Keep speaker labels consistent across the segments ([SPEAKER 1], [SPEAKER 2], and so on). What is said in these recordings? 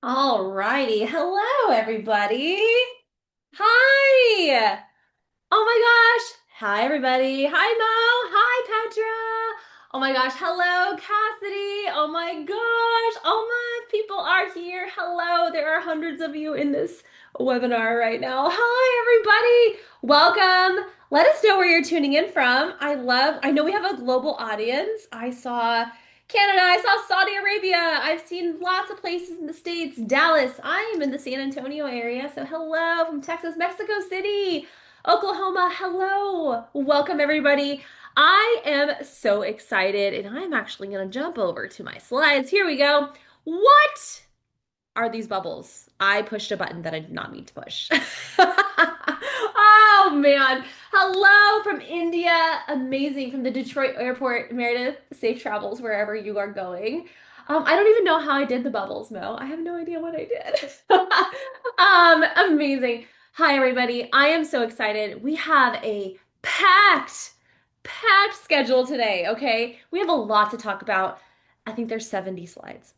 [SPEAKER 1] All righty. Hello, everybody. Hi. Oh my gosh. Hi, everybody. Hi, Mo. Hi, Petra. Oh my gosh. Hello, Cassidy. Oh my gosh. Oh my people are here. Hello. There are hundreds of you in this webinar right now. Hi, everybody. Welcome. Let us know where you're tuning in from. I know we have a global audience. I saw Canada. I saw Saudi Arabia. I've seen lots of places in the States. Dallas. I am in the San Antonio area. So hello from Texas, Mexico City. Oklahoma, hello. Welcome, everybody. I am so excited, and I'm actually going to jump over to my slides. Here we go. What are these bubbles? I pushed a button that I did not mean to push. Oh, man. Hello from India. Amazing. From the Detroit airport. Meredith, safe travels wherever you are going. I don't even know how I did the bubbles, Mo. I have no idea what I did. Amazing. Hi, everybody. I am so excited. We have a packed schedule today, okay? We have a lot to talk about. I think there's 70 slides.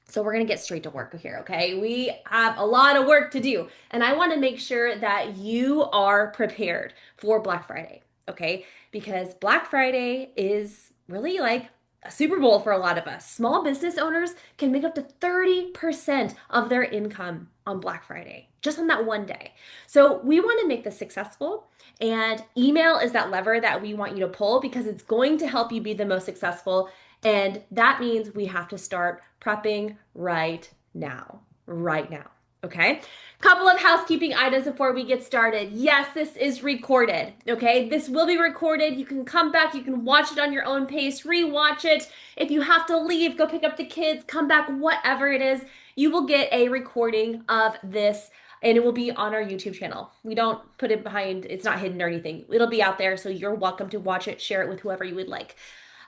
[SPEAKER 1] So we're going to get straight to work here, okay? We have a lot of work to do, and I want to make sure that you are prepared for Black Friday, okay? Because Black Friday is really like a Super Bowl for a lot of us. Small business owners can make up to 30% of their income on Black Friday, just on that one day. So we want to make this successful, and email is that lever that we want you to pull because it's going to help you be the most successful, and that means we have to start prepping right now. Right now. Okay. Couple of housekeeping items before we get started. Yes, this is recorded. Okay. This will be recorded. You can come back. You can watch it on your own pace, rewatch it. If you have to leave, go pick up the kids, come back, whatever it is, you will get a recording of this and it will be on our YouTube channel. We don't put it behind, it's not hidden or anything. It'll be out there. So you're welcome to watch it, share it with whoever you would like.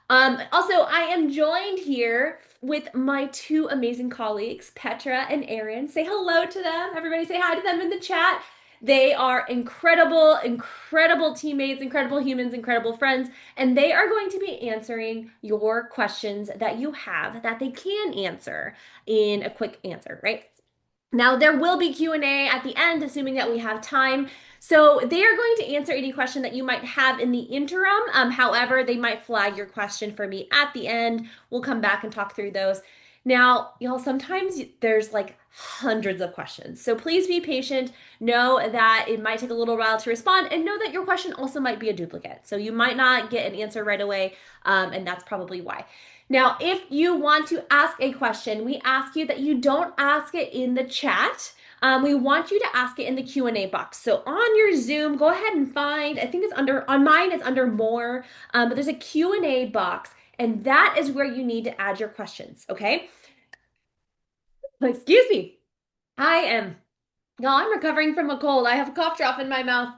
[SPEAKER 1] Also, I am joined here with my two amazing colleagues, Petra and Aaron. Say hello to them. Everybody say hi to them in the chat. They are incredible, incredible teammates, incredible humans, incredible friends, and they are going to be answering your questions that you have that they can answer in a quick answer, right? Now, there will be Q&A at the end, assuming that we have time. So they are going to answer any question that you might have in the interim. However, they might flag your question for me at the end. We'll come back and talk through those. Now, y'all, sometimes there's like hundreds of questions. So please be patient. Know that it might take a little while to respond and know that your question also might be a duplicate. So you might not get an answer right away, and that's probably why. Now, if you want to ask a question, we ask you that you don't ask it in the chat. We want you to ask it in the Q&A box. So on your Zoom, go ahead and find, I think it's under, on mine, it's under more, but there's a Q&A box, and that is where you need to add your questions, okay? Excuse me. I am, no, I'm recovering from a cold. I have a cough drop in my mouth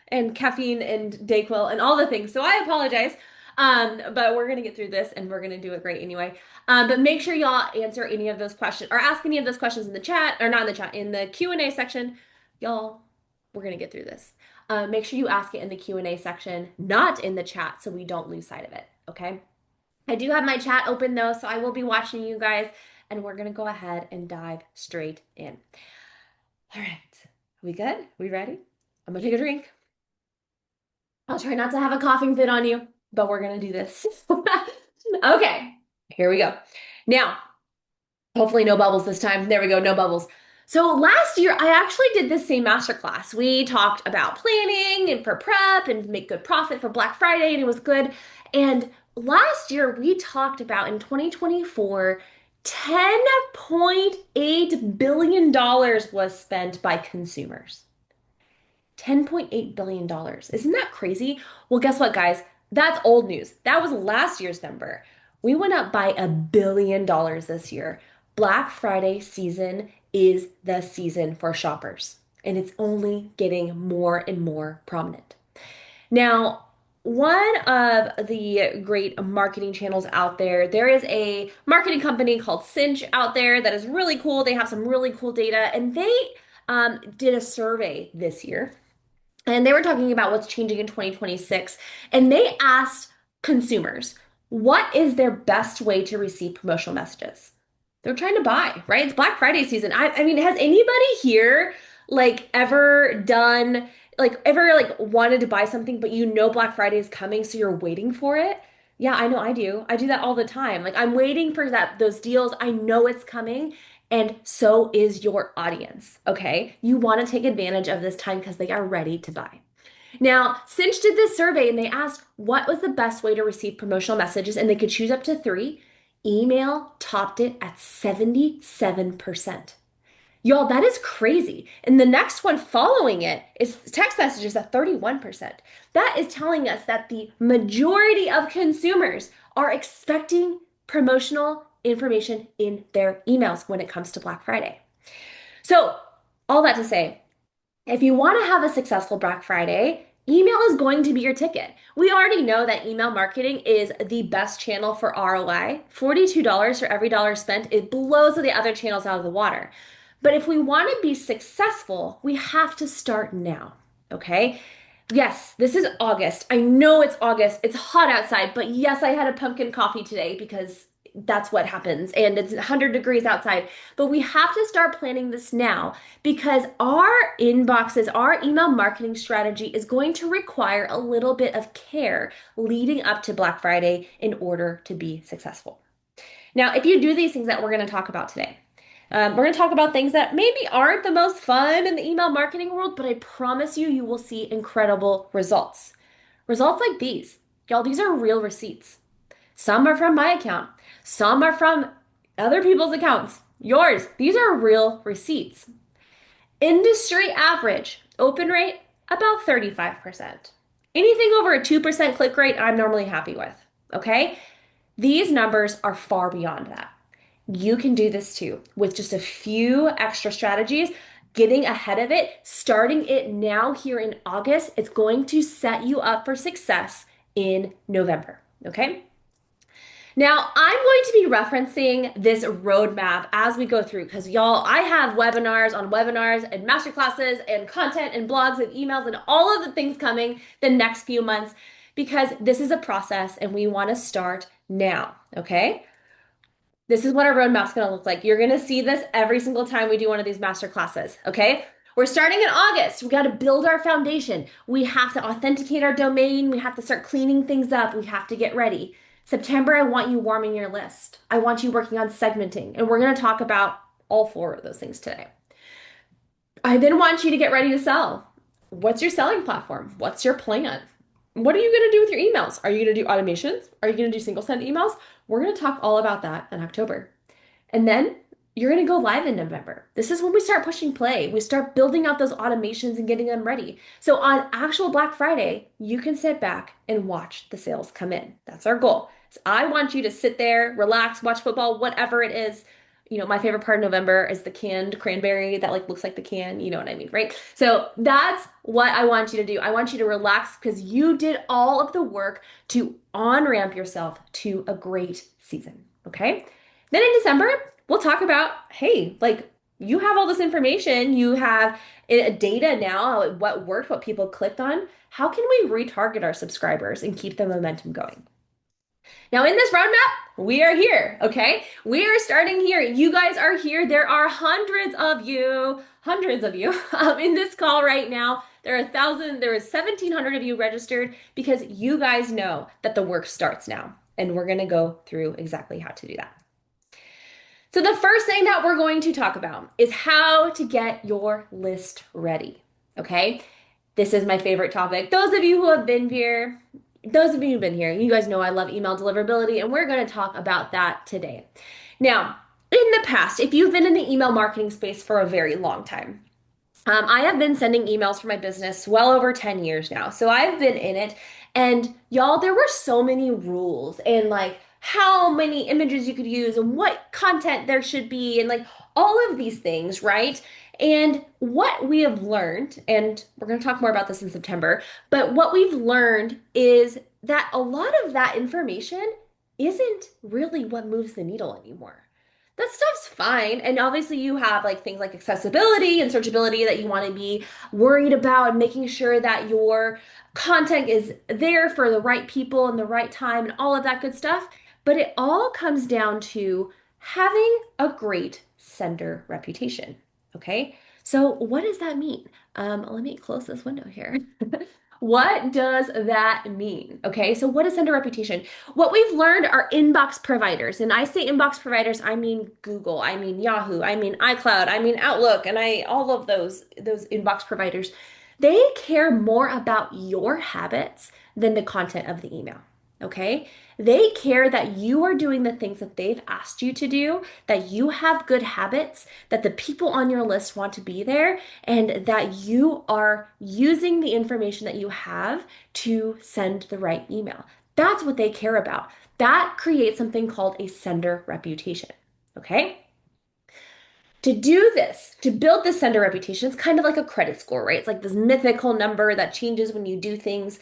[SPEAKER 1] and caffeine and Dayquil and all the things. So I apologize. But we're gonna get through this and we're gonna do it great anyway. But make sure y'all answer any of those questions or ask any of those questions in the chat or not in the chat, in the Q&A section. Y'all, we're gonna get through this. Make sure you ask it in the Q&A section, not in the chat, so we don't lose sight of it. Okay. I do have my chat open though, so I will be watching you guys, and we're gonna go ahead and dive straight in. All right. We good? We ready? I'm gonna take a drink. I'll try not to have a coughing fit on you, but we're gonna do this. Okay, here we go. Now, hopefully no bubbles this time. There we go, no bubbles. So last year, I actually did this same masterclass. We talked about planning and for prep and make good profit for Black Friday, and it was good. And last year, we talked about in 2024, $10.8 billion was spent by consumers. $10.8 billion. Isn't that crazy? Well, guess what, guys? That's old news. That was last year's number. We went up by $1 billion this year. Black Friday season is the season for shoppers, and it's only getting more and more prominent. Now, one of the great marketing channels out there, there is a marketing company called Cinch out there that is really cool. They have some really cool data, and they did a survey this year and they were talking about what's changing in 2026. And they asked consumers, what is their best way to receive promotional messages? They're trying to buy, right? It's Black Friday season. I mean, has anybody here like ever done like ever like wanted to buy something, but you know Black Friday is coming, so you're waiting for it? Yeah, I know I do. I do that all the time. Like I'm waiting for those deals. I know it's coming, and so is your audience. Okay? You want to take advantage of this time because they are ready to buy. Now, Cinch did this survey and they asked what was the best way to receive promotional messages, and they could choose up to three. Email topped it at 77%. Y'all, that is crazy. And the next one following it is text messages at 31%. That is telling us that the majority of consumers are expecting promotional information in their emails when it comes to Black Friday. So, all that to say, if you want to have a successful Black Friday, email is going to be your ticket. We already know that email marketing is the best channel for ROI. $42 for every dollar spent, it blows the other channels out of the water. But if we want to be successful, we have to start now, okay? Yes, this is August. I know it's August. It's hot outside, but yes, I had a pumpkin coffee today because that's what happens and it's 100 degrees outside. But we have to start planning this now because our inboxes, our email marketing strategy is going to require a little bit of care leading up to Black Friday in order to be successful. Now, if you do these things that we're going to talk about today, we're going to talk about things that maybe aren't the most fun in the email marketing world, but I promise you, you will see incredible results. Results like these. Y'all, these are real receipts. Some are from my account, some are from other people's accounts. Yours, these are real receipts. Industry average, open rate, about 35%. Anything over a 2% click rate, I'm normally happy with. Okay? These numbers are far beyond that. You can do this too with just a few extra strategies, getting ahead of it, starting it now here in August. It's going to set you up for success in November. Okay? Now, I'm going to be referencing this roadmap as we go through because, y'all, I have webinars on webinars and masterclasses and content and blogs and emails and all of the things coming the next few months because this is a process and we want to start now. Okay? This is what our roadmap's going to look like. You're going to see this every single time we do one of these master classes, okay? We're starting in August. We got to build our foundation. We have to authenticate our domain. We have to start cleaning things up. We have to get ready. September, I want you warming your list. I want you working on segmenting. And we're going to talk about all four of those things today. I then want you to get ready to sell. What's your selling platform? What's your plan? What are you going to do with your emails? Are you going to do automations? Are you going to do single send emails? We're going to talk all about that in October. And then you're going to go live in November. This is when we start pushing play. We start building out those automations and getting them ready. So on actual Black Friday, you can sit back and watch the sales come in. That's our goal. So I want you to sit there, relax, watch football, whatever it is. You know, my favorite part of November is the canned cranberry that like looks like the can, you know what I mean, right? So that's what I want you to do. I want you to relax because you did all of the work to on-ramp yourself to a great season, okay? Then in December, we'll talk about, hey, like you have all this information, you have data now, what worked, what people clicked on. How can we retarget our subscribers and keep the momentum going? Now, in this roadmap, we are here, okay? We are starting here. You guys are here. There are hundreds of you in this call right now. There are 1,700 of you registered because you guys know that the work starts now. And we're going to go through exactly how to do that. So the first thing that we're going to talk about is how to get your list ready, okay? This is my favorite topic. Those of you who have been here, those of you who've been here, you guys know I love email deliverability, and we're going to talk about that today. Now, in the past, if you've been in the email marketing space for a very long time, I have been sending emails for my business well over 10 years now. So I've been in it, and y'all, there were so many rules and like how many images you could use and what content there should be and like all of these things, right? And what we have learned, and we're going to talk more about this in September, but what we've learned is that a lot of that information isn't really what moves the needle anymore. That stuff's fine. And obviously you have like things like accessibility and searchability that you want to be worried about and making sure that your content is there for the right people in the right time and all of that good stuff. But it all comes down to having a great sender reputation. Okay, so what does that mean? Let me close this window here. What does that mean? Okay, so what is sender reputation? What we've learned are inbox providers. And I say inbox providers, I mean Google, I mean Yahoo, I mean iCloud, I mean Outlook, and I all of those inbox providers. They care more about your habits than the content of the email. Okay? They care that you are doing the things that they've asked you to do, that you have good habits, that the people on your list want to be there, and that you are using the information that you have to send the right email. That's what they care about. That creates something called a sender reputation. Okay? To do this, to build this sender reputation, it's kind of like a credit score, right? It's like this mythical number that changes when you do things.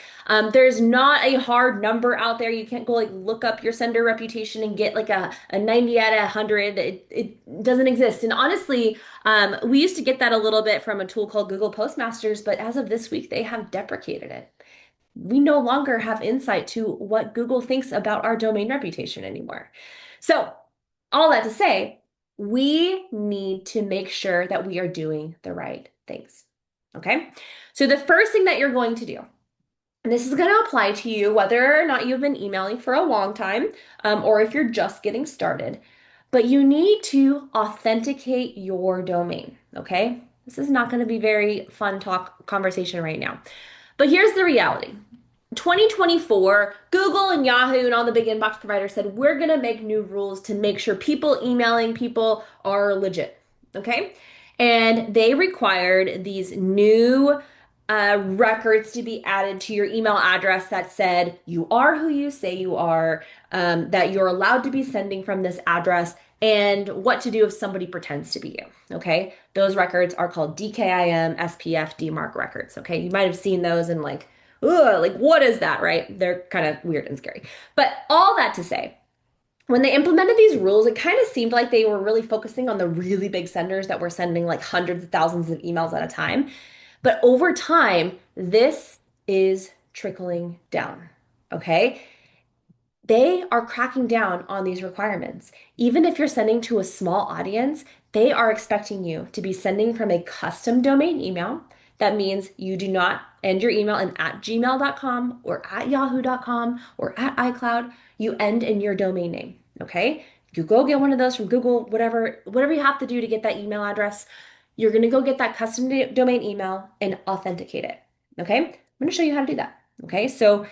[SPEAKER 1] There's not a hard number out there. You can't go like look up your sender reputation and get like a 90 out of 100. It doesn't exist. And honestly, we used to get that a little bit from a tool called Google Postmasters, but as of this week, they have deprecated it. We no longer have insight to what Google thinks about our domain reputation anymore. So, all that to say, we need to make sure that we are doing the right things. Okay? So, the first thing that you're going to do, and this is going to apply to you whether or not you've been emailing for a long time, or if you're just getting started, but you need to authenticate your domain. Okay? This is not going to be very fun talk conversation right now. But here's the reality. 2024, Google and Yahoo and all the big inbox providers said, we're going to make new rules to make sure people emailing people are legit. Okay. And they required these new records to be added to your email address that said you are who you say you are, that you're allowed to be sending from this address, and what to do if somebody pretends to be you. Okay. Those records are called DKIM, SPF, DMARC records. Okay. You might have seen those in like, ugh, like what is that, right? They're kind of weird and scary. But all that to say, when they implemented these rules, it kind of seemed like they were really focusing on the really big senders that were sending like hundreds of thousands of emails at a time. But over time, this is trickling down. Okay. They are cracking down on these requirements. Even if you're sending to a small audience, they are expecting you to be sending from a custom domain email. That means you do not end your email in at gmail.com or at yahoo.com or at iCloud. You end in your domain name. Okay. You go get one of those from Google, whatever you have to do to get that email address. You're going to go get that custom domain email and authenticate it. Okay. I'm going to show you how to do that. Okay. So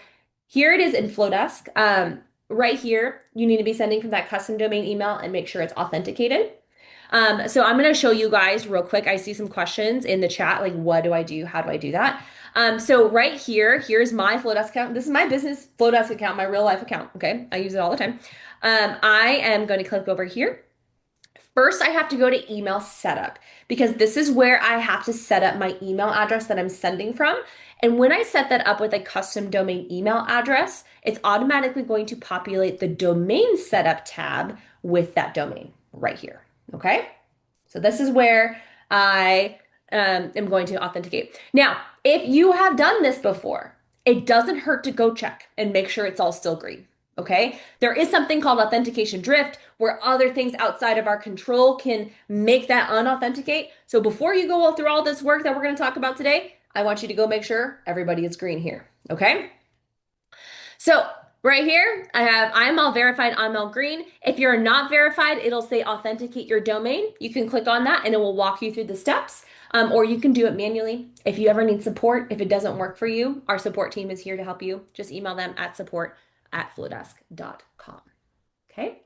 [SPEAKER 1] here it is in Flodesk. Right here, you need to be sending from that custom domain email and make sure it's authenticated. So I'm going to show you guys real quick. I see some questions in the chat, like what do I do? How do I do that? So right here, here's my Flodesk account. This is my business Flodesk account, my real life account. Okay, I use it all the time. I am going to click over here. First, I have to go to email setup because this is where I have to set up my email address that I'm sending from. And when I set that up with a custom domain email address, it's automatically going to populate the domain setup tab with that domain right here. Okay. So this is where I am going to authenticate. Now, if you have done this before, it doesn't hurt to go check and make sure it's all still green. Okay. There is something called authentication drift where other things outside of our control can make that unauthenticate. So before you go through all this work that we're going to talk about today, I want you to go make sure everybody is green here. Okay. So right here, I'm all verified, I'm all green. If you're not verified, it'll say authenticate your domain. You can click on that and it will walk you through the steps. Or you can do it manually. If you ever need support, if it doesn't work for you, our support team is here to help you. Just email them at support@flodesk.com. Okay.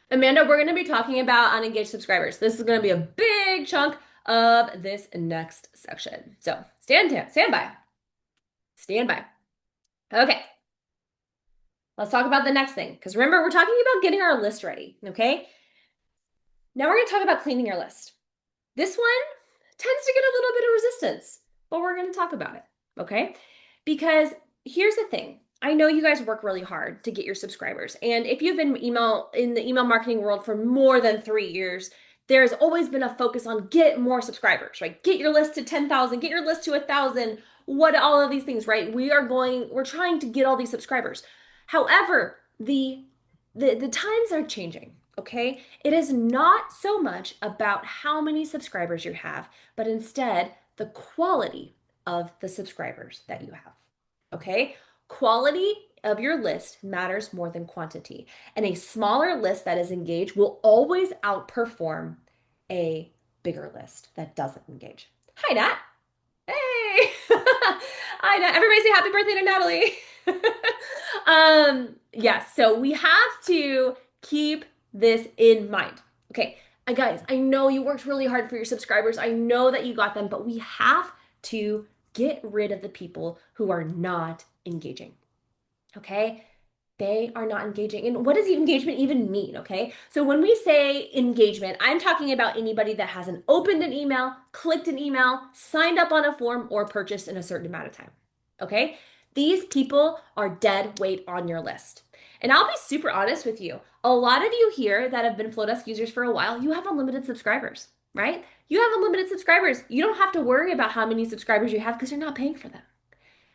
[SPEAKER 1] Amanda, we're going to be talking about unengaged subscribers. This is going to be a big chunk of this next section. So stand by. Stand by. Okay. Let's talk about the next thing. Because remember, we're talking about getting our list ready. Okay. Now we're going to talk about cleaning your list. This one tends to get a little bit of resistance, but we're going to talk about it. Okay. Because here's the thing. I know you guys work really hard to get your subscribers. And if you've been in the email marketing world for more than 3 years, there's always been a focus on get more subscribers, right? Get your list to 10,000, get your list to 1,000, what all of these things, right? We're trying to get all these subscribers. However, the the times are changing, okay? It is not so much about how many subscribers you have, but instead the quality of the subscribers that you have, okay? Quality of your list matters more than quantity, and a smaller list that is engaged will always outperform a bigger list that doesn't engage. Hi, Nat. Hey. Hi, Nat. Everybody say happy birthday to Natalie. Yes, so we have to keep this in mind. Okay, guys, I know you worked really hard for your subscribers. I know that you got them, but we have to get rid of the people who are not engaging. Okay? They are not engaging. And what does engagement even mean? Okay. So when we say engagement, I'm talking about anybody that hasn't opened an email, clicked an email, signed up on a form, or purchased in a certain amount of time. Okay. These people are dead weight on your list. And I'll be super honest with you. A lot of you here that have been Flodesk users for a while, you have unlimited subscribers, right? You have unlimited subscribers. You don't have to worry about how many subscribers you have because you're not paying for them.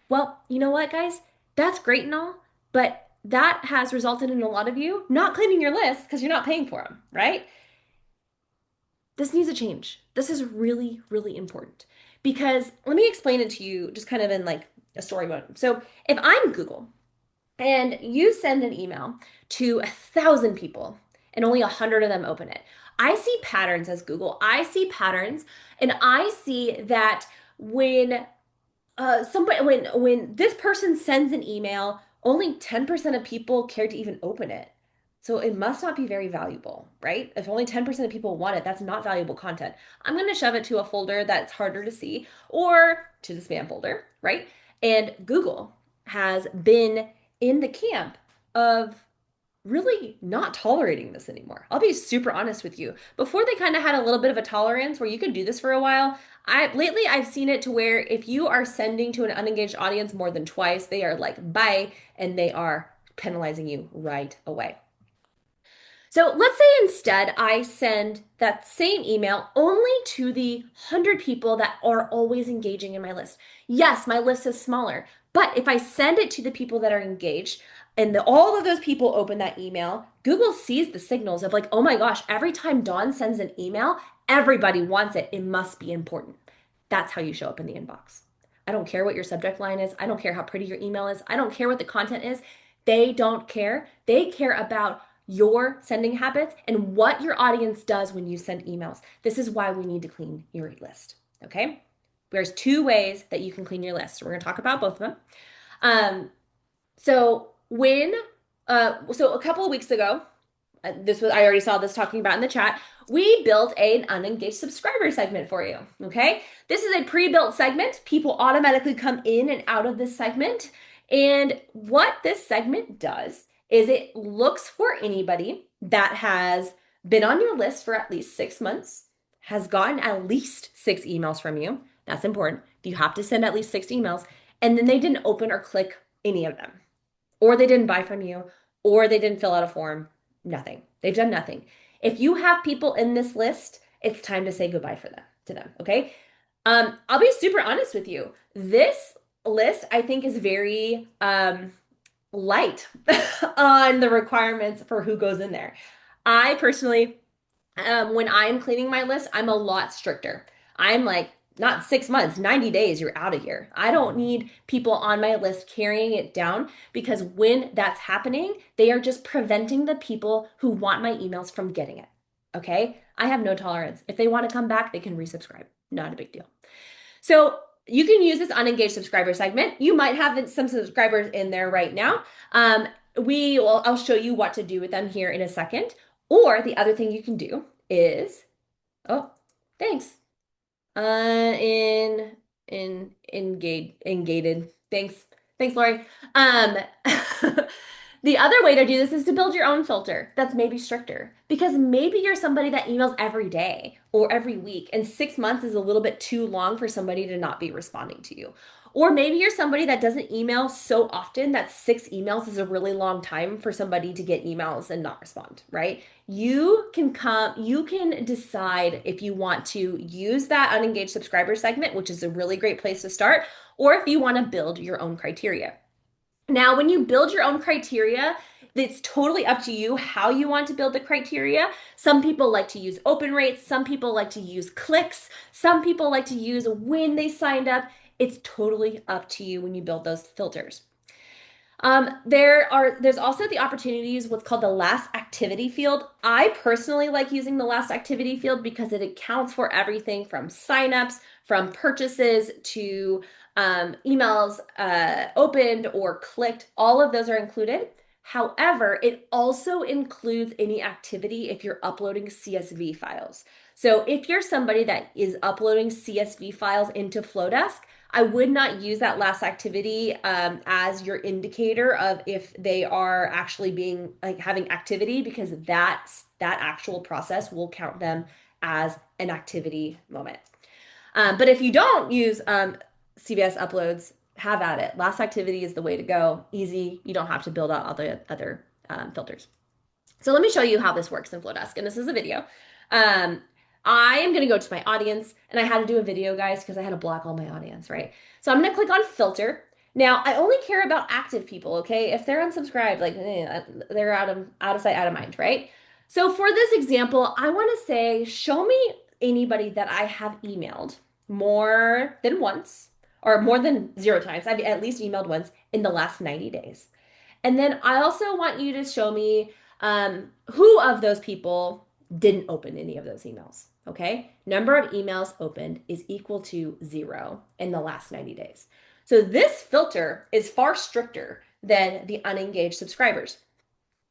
[SPEAKER 1] Well, you know what, guys? That's great and all, but that has resulted in a lot of you not claiming your list because you're not paying for them, right? This needs a change. This is really, really important because let me explain it to you just kind of in like a story mode. So if I'm Google and you send an email to 1,000 people and only 100 of them open it, I see patterns as Google. I see patterns and I see that when somebody when this person sends an email, only 10% of people care to even open it. So it must not be very valuable, right? If only 10% of people want it, that's not valuable content. I'm going to shove it to a folder that's harder to see or to the spam folder, right? And Google has been in the camp of really not tolerating this anymore. I'll be super honest with you. Before they kind of had a little bit of a tolerance where you could do this for a while, I've seen it to where if you are sending to an unengaged audience more than twice, they are like bye and they are penalizing you right away. So let's say instead I send that same email only to the 100 people that are always engaging in my list. Yes, my list is smaller, but if I send it to the people that are engaged and all of those people open that email, Google sees the signals of like, oh my gosh, every time Dawn sends an email, everybody wants it. It must be important. That's how you show up in the inbox. I don't care what your subject line is. I don't care how pretty your email is. I don't care what the content is. They don't care. They care about your sending habits and what your audience does when you send emails. This is why we need to clean your list. Okay. There's two ways that you can clean your list. We're going to talk about both of them. Um, so when, so a couple of weeks ago, this was I already saw this talking about in the chat. We built an unengaged subscriber segment for you. Okay, this is a pre-built segment. People automatically come in and out of this segment, and what this segment does is it looks for anybody that has been on your list for at least 6 months, has gotten at least 6 emails from you. That's important. You have to send at least 6 emails, and then they didn't open or click any of them, or they didn't buy from you, or they didn't fill out a form. Nothing. They've done nothing. If you have people in this list, it's time to say goodbye for them to them. Okay. I'll be super honest with you. This list, I think, is very light on the requirements for who goes in there. I personally, when I'm cleaning my list, I'm a lot stricter. I'm like, not 6 months, 90 days, you're out of here. I don't need people on my list carrying it down because when that's happening, they are just preventing the people who want my emails from getting it. Okay? I have no tolerance. If they want to come back, they can resubscribe. Not a big deal. So you can use this unengaged subscriber segment. You might have some subscribers in there right now. I'll show you what to do with them here in a second. Or the other thing you can do is, oh, thanks. Engaged. Thanks. Thanks, Lori. Um, the other way to do this is to build your own filter that's maybe stricter because maybe you're somebody that emails every day or every week, and 6 months is a little bit too long for somebody to not be responding to you. Or maybe you're somebody that doesn't email so often that 6 emails is a really long time for somebody to get emails and not respond, right? You can decide if you want to use that unengaged subscriber segment, which is a really great place to start, or if you want to build your own criteria. Now, when you build your own criteria, It's totally up to you how you want to build the criteria. Some people like to use open rates. Some people like to use clicks. Some people like to use when they signed up. It's totally up to you when you build those filters. There's also the opportunities, what's called the last activity field. I personally like using the last activity field because it accounts for everything from signups, from purchases to emails opened or clicked. All of those are included. However, it also includes any activity if you're uploading CSV files. So if you're somebody that is uploading CSV files into Flodesk, I would not use that last activity as your indicator of if they are actually being like having activity, because that actual process will count them as an activity moment. But if you don't use CVS uploads, have at it. Last activity is the way to go. Easy. You don't have to build out all the other filters. So let me show you how this works in Flodesk. And this is a video. Um, I am going to go to my audience, and I had to do a video, guys, because I had to block all my audience, right? So I'm going to click on filter. Now, I only care about active people, okay? If they're unsubscribed, like they're out of sight, out of mind, right? So for this example, I want to say, show me anybody that I have emailed more than once or more than 0 times. I've at least emailed once in the last 90 days. And then I also want you to show me who of those people didn't open any of those emails. Okay. Number of emails opened is equal to 0 in the last 90 days. So this filter is far stricter than the unengaged subscribers.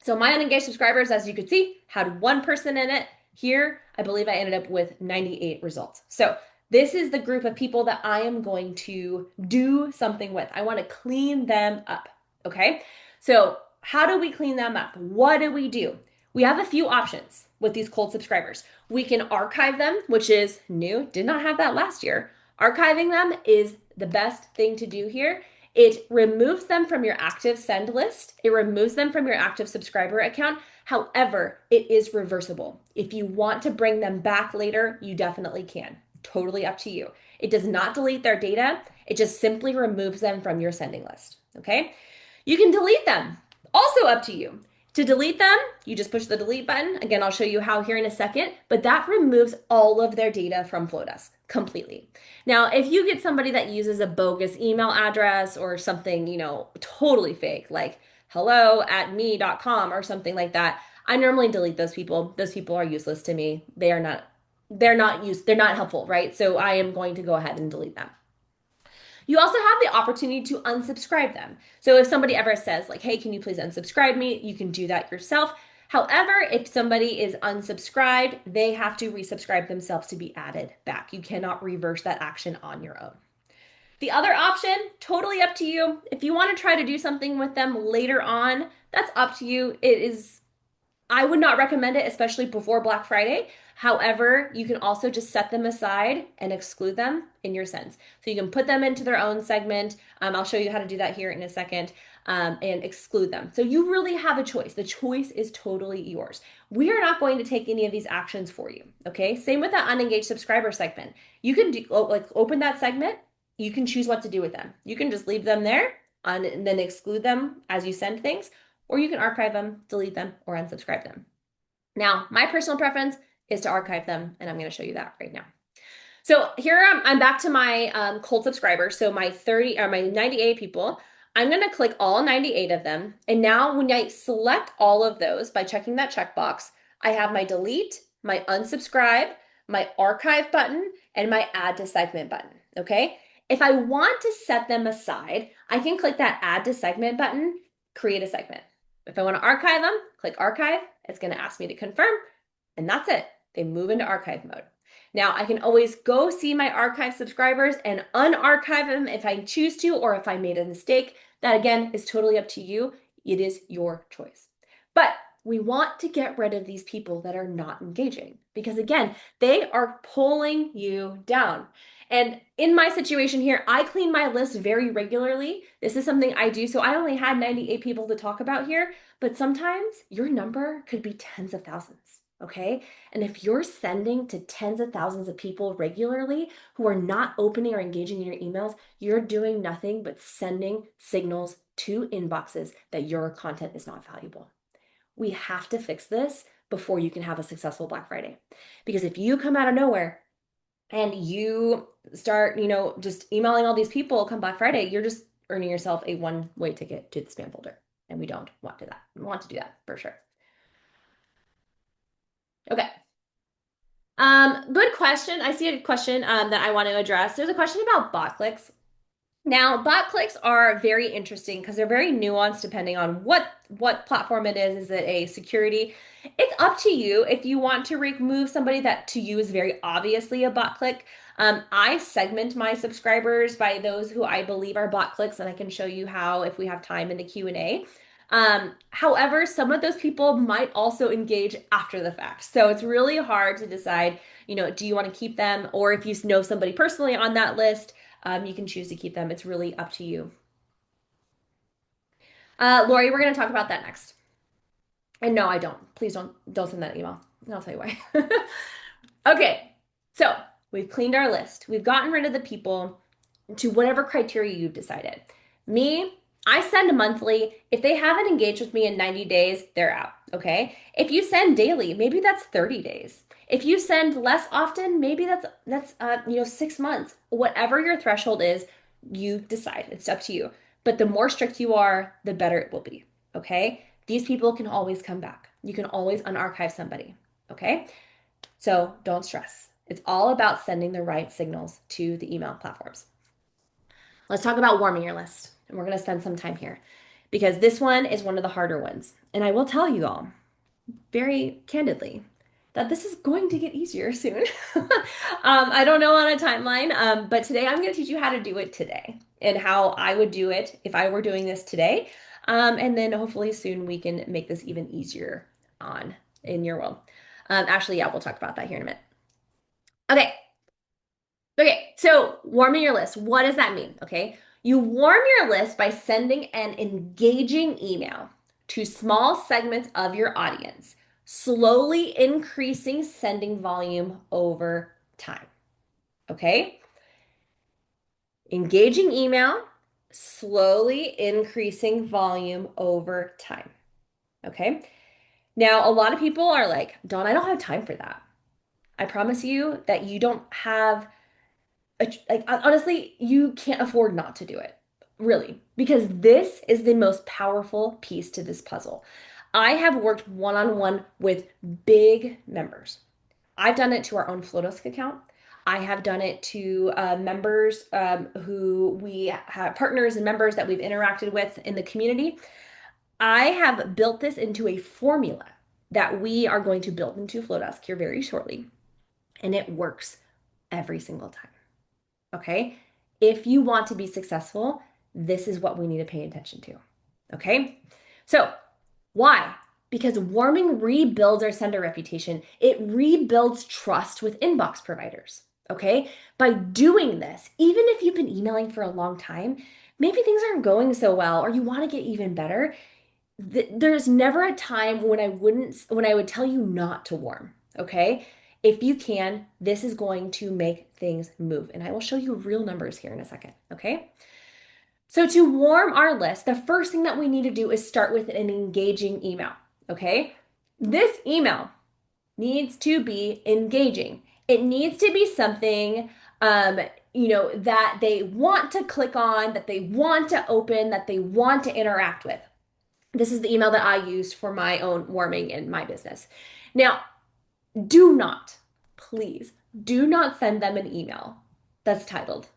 [SPEAKER 1] So my unengaged subscribers, as you could see, had 1 person in it. Here, I believe I ended up with 98 results. So this is the group of people that I am going to do something with. I want to clean them up. Okay. So how do we clean them up? What do? We have a few options with these cold subscribers. We can archive them, which is new. Did not have that last year. Archiving them is the best thing to do here. It removes them from your active send list. It removes them from your active subscriber account. However, it is reversible. If you want to bring them back later, you definitely can. Totally up to you. It does not delete their data. It just simply removes them from your sending list. Okay. You can delete them. Also up to you. To delete them, you just push the delete button. Again, I'll show you how here in a second, but that removes all of their data from Flodesk completely. Now, if you get somebody that uses a bogus email address or something, totally fake, like hello@me.com or something like that, I normally delete those people. Those people are useless to me. They're not helpful, right? So I am going to go ahead and delete them. You also have the opportunity to unsubscribe them. So if somebody ever says like, hey, can you please unsubscribe me? You can do that yourself. However, if somebody is unsubscribed, they have to resubscribe themselves to be added back. You cannot reverse that action on your own. The other option, totally up to you. If you want to try to do something with them later on, that's up to you. I would not recommend it, especially before Black Friday. However, you can also just set them aside and exclude them in your sends. So you can put them into their own segment. I'll show you how to do that here in a second, and exclude them. So you really have a choice. The choice is totally yours. We are not going to take any of these actions for you. Okay. Same with that unengaged subscriber segment. You can open that segment. You can choose what to do with them. You can just leave them there and then exclude them as you send things, or you can archive them, delete them, or unsubscribe them. Now, my personal preference is to archive them, and I'm going to show you that right now. So here I'm back to my cold subscribers. So my 98 people, I'm going to click all 98 of them. And now when I select all of those by checking that checkbox, I have my delete, my unsubscribe, my archive button, and my add to segment button. Okay. If I want to set them aside, I can click that add to segment button, create a segment. If I want to archive them, click archive. It's going to ask me to confirm, and that's it. They move into archive mode. Now I can always go see my archive subscribers and unarchive them if I choose to, or if I made a mistake. That again is totally up to you. It is your choice. But we want to get rid of these people that are not engaging, because again, they are pulling you down. And in my situation here, I clean my list very regularly. This is something I do. So I only had 98 people to talk about here, but sometimes your number could be tens of thousands. Okay. And if you're sending to tens of thousands of people regularly who are not opening or engaging in your emails, you're doing nothing but sending signals to inboxes that your content is not valuable. We have to fix this before you can have a successful Black Friday. Because if you come out of nowhere and you start, just emailing all these people come Black Friday, you're just earning yourself a one-way ticket to the spam folder. And we don't want to do that. We want to do that for sure. Okay. Good question. I see a question that I want to address. There's a question about bot clicks. Now, bot clicks are very interesting because they're very nuanced depending on what platform it is. Is it a security? It's up to you if you want to remove somebody that to you is very obviously a bot click. I segment my subscribers by those who I believe are bot clicks, and I can show you how if we have time in the Q&A. However, some of those people might also engage after the fact. So it's really hard to decide, do you want to keep them? Or if you know somebody personally on that list, you can choose to keep them. It's really up to you. Lori, we're going to talk about that next. And no, I don't. Please don't send that email. I'll tell you why. Okay, so we've cleaned our list. We've gotten rid of the people to whatever criteria you've decided. Me, I send monthly. If they haven't engaged with me in 90 days, they're out. Okay. If you send daily, maybe that's 30 days. If you send less often, maybe that's 6 months. Whatever your threshold is, you decide. It's up to you. But the more strict you are, the better it will be. Okay. These people can always come back. You can always unarchive somebody. Okay. So don't stress. It's all about sending the right signals to the email platforms. Let's talk about warming your list. And we're going to spend some time here because this one is one of the harder ones. And I will tell you all very candidly that this is going to get easier soon. I don't know on a timeline, but today I'm going to teach you how to do it today and how I would do it if I were doing this today. And then hopefully soon we can make this even easier on in your world. Actually, yeah, we'll talk about that here in a minute. Okay. Okay, so warming your list. What does that mean? Okay. You warm your list by sending an engaging email to small segments of your audience, slowly increasing sending volume over time. Okay. Engaging email, slowly increasing volume over time. Okay. Now, a lot of people are like, Dawn, I don't have time for that. I promise you that you don't have like honestly, you can't afford not to do it. Really, because this is the most powerful piece to this puzzle. I have worked one-on-one with big members. I've done it to our own Flodesk account. I have done it to members who we have partners and members that we've interacted with in the community. I have built this into a formula that we are going to build into Flodesk here very shortly, and it works every single time. Okay. If you want to be successful, this is what we need to pay attention to. Okay. So, why? Because warming rebuilds our sender reputation, it rebuilds trust with inbox providers. Okay. By doing this, even if you've been emailing for a long time, maybe things aren't going so well, or you want to get even better. There's never a time when I would tell you not to warm. Okay. If you can, this is going to make things move. And I will show you real numbers here in a second. Okay. So to warm our list, the first thing that we need to do is start with an engaging email. Okay. This email needs to be engaging. It needs to be something, that they want to click on, that they want to open, that they want to interact with. This is the email that I used for my own warming in my business. Now, do not, please, do not send them an email that's titled,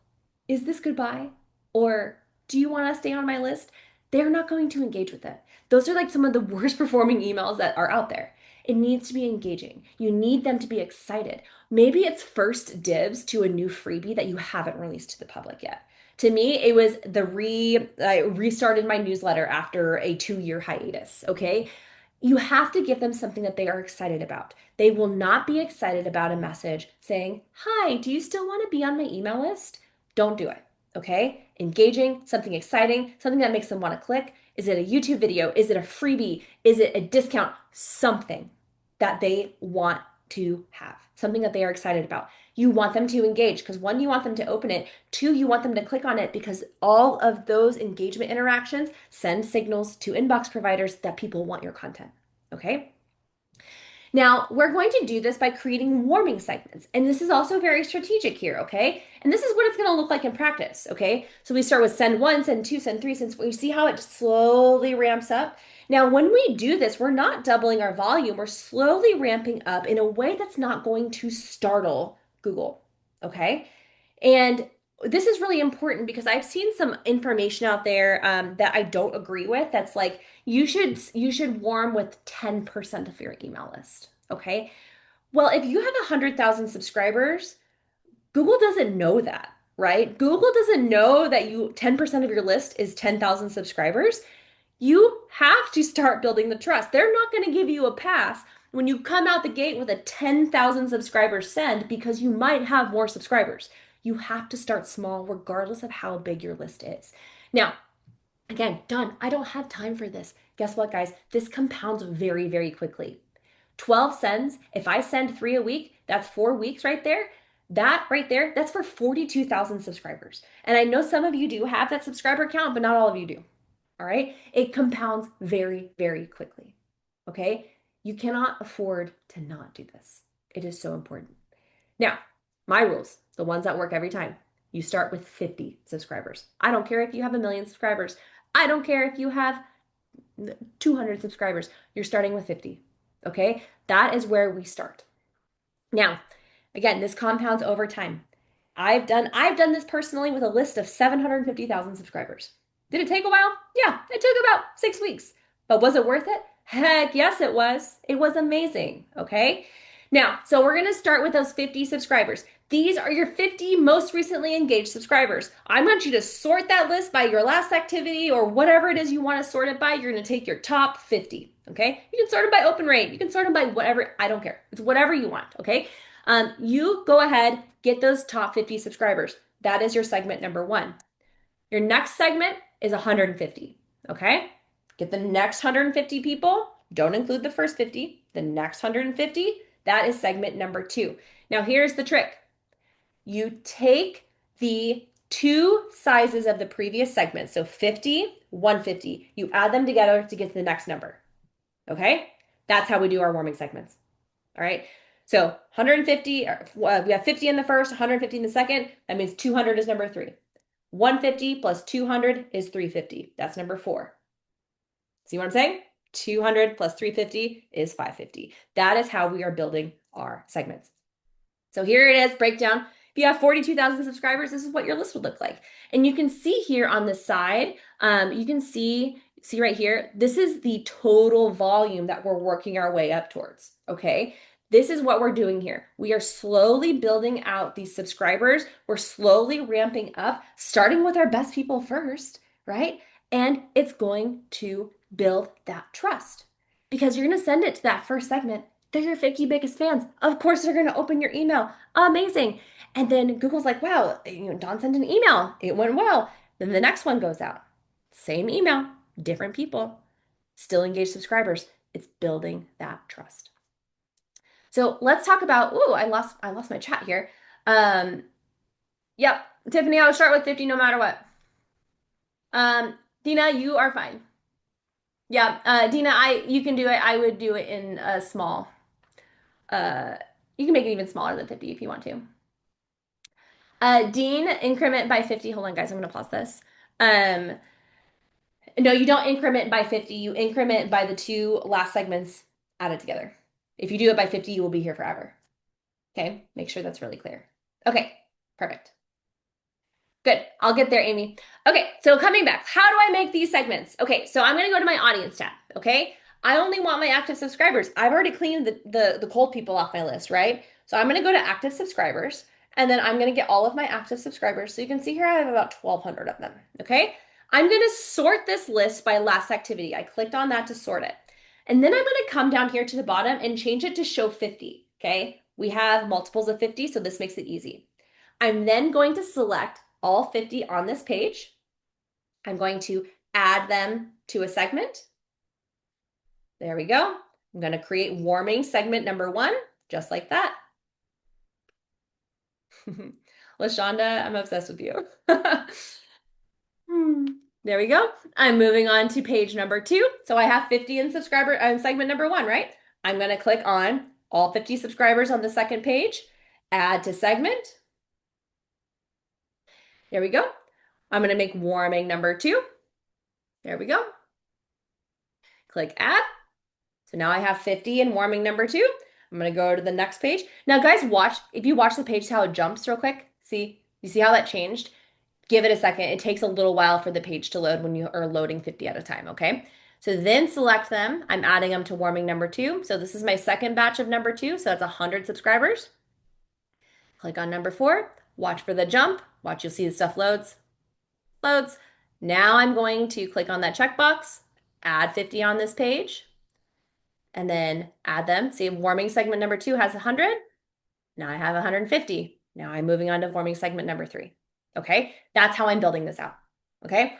[SPEAKER 1] "Is this goodbye?" or "Do you want to stay on my list?" They're not going to engage with it. Those are like some of the worst performing emails that are out there. It needs to be engaging. You need them to be excited. Maybe it's first dibs to a new freebie that you haven't released to the public yet. To me, it was I restarted my newsletter after a 2-year hiatus. Okay. You have to give them something that they are excited about. They will not be excited about a message saying, "Hi, do you still want to be on my email list?" Don't do it. Okay. Engaging, something exciting, something that makes them want to click. Is it a YouTube video? Is it a freebie? Is it a discount? Something that they want to have, something that they are excited about. You want them to engage because one, you want them to open it. Two, you want them to click on it because all of those engagement interactions send signals to inbox providers that people want your content. Okay. Now, we're going to do this by creating warming segments. And this is also very strategic here, okay? And this is what it's going to look like in practice, okay? So we start with send one, send two, send three, send we see how it slowly ramps up. Now, when we do this, we're not doubling our volume. We're slowly ramping up in a way that's not going to startle Google, okay? And this is really important because I've seen some information out there that I don't agree with. That's like you should warm with 10% of your email list. Okay. Well, if you have 100,000 subscribers, Google doesn't know that, right? Google doesn't know that you 10% of your list is 10,000 subscribers. You have to start building the trust. They're not going to give you a pass when you come out the gate with a 10,000 subscribers send because you might have more subscribers. You have to start small regardless of how big your list is. Now, again, done. I don't have time for this. Guess what, guys? This compounds very, very quickly. 12 sends. If I send 3 a week, that's 4 weeks right there. That right there, that's for 42,000 subscribers. And I know some of you do have that subscriber count, but not all of you do. All right. It compounds very, very quickly. Okay. You cannot afford to not do this. It is so important. Now, my rules, the ones that work every time. You start with 50 subscribers. I don't care if you have 1,000,000 subscribers. I don't care if you have 200 subscribers. You're starting with 50. Okay. That is where we start. Now, again, this compounds over time. I've done this personally with a list of 750,000 subscribers. Did it take a while? Yeah, it took about 6 weeks. But was it worth it? Heck, yes, it was. It was amazing, okay? Now, so we're going to start with those 50 subscribers. These are your 50 most recently engaged subscribers. I want you to sort that list by your last activity or whatever it is you want to sort it by. You're going to take your top 50, okay? You can sort them by open rate. You can sort them by whatever. I don't care. It's whatever you want, okay? You go ahead, get those top 50 subscribers. That is your segment number one. Your next segment is 150, okay? Get the next 150 people. Don't include the first 50. The next 150, that is segment number two. Now, here's the trick. You take the two sizes of the previous segment, so 50, 150. You add them together to get to the next number, okay? That's how we do our warming segments. All right. So 150, we have 50 in the first, 150 in the second. That means 200 is number three. 150 plus 200 is 350. That's number four. See what I'm saying? 200 plus 350 is 550. That is how we are building our segments. So here it is, breakdown. If you have 42,000 subscribers, this is what your list would look like. And you can see here on the side, you can see right here, this is the total volume that we're working our way up towards, okay? This is what we're doing here. We are slowly building out these subscribers. We're slowly ramping up, starting with our best people first, right? And it's going to build that trust because you're going to send it to that first segment. They're your 50 biggest fans. Of course, they're going to open your email. Amazing. And then Google's like, wow, Dawn sent an email. It went well. Then the next one goes out. Same email, different people, still engaged subscribers. It's building that trust. So let's talk about, I lost my chat here. Yep, Tiffany, I'll start with 50 no matter what. Dina, you are fine. Yeah, Dina, you can do it. I would do it in a small. You can make it even smaller than 50 if you want to. Dean, increment by 50. Hold on, guys. I'm going to pause this. No, you don't increment by 50. You increment by the two last segments added together. If you do it by 50, you will be here forever. Okay, make sure that's really clear. Okay, perfect. Good. I'll get there, Amy. Okay, so coming back, how do I make these segments? Okay, so I'm going to go to my audience tab, okay? I only want my active subscribers. I've already cleaned the cold people off my list, right? So I'm going to go to active subscribers, and then I'm going to get all of my active subscribers. So you can see here I have about 1,200 of them, okay? I'm going to sort this list by last activity. I clicked on that to sort it. And then I'm going to come down here to the bottom and change it to show 50, okay? We have multiples of 50, so this makes it easy. I'm then going to select all 50 on this page. I'm going to add them to a segment. There we go. I'm going to create warming segment number one, just like that. LaShonda, I'm obsessed with you. There we go. I'm moving on to page number 2. So I have 50 in subscriber segment number 1, right? I'm going to click on all 50 subscribers on the second page, add to segment. There we go. I'm going to make warming number 2. There we go. Click add. So now I have 50 in warming number 2. I'm going to go to the next page. Now, guys, watch. If you watch the page, how it jumps real quick. See? You see how that changed? Give it a second. It takes a little while for the page to load when you are loading 50 at a time, okay? So then select them. I'm adding them to warming number 2. So this is my second batch of number 2. So that's 100 subscribers. Click on number 4. Watch for the jump. Watch, you'll see the stuff loads. Loads. Now I'm going to click on that checkbox, add 50 on this page, and then add them. See, warming segment number 2 has 100. Now I have 150. Now I'm moving on to warming segment number 3. Okay, that's how I'm building this out. Okay,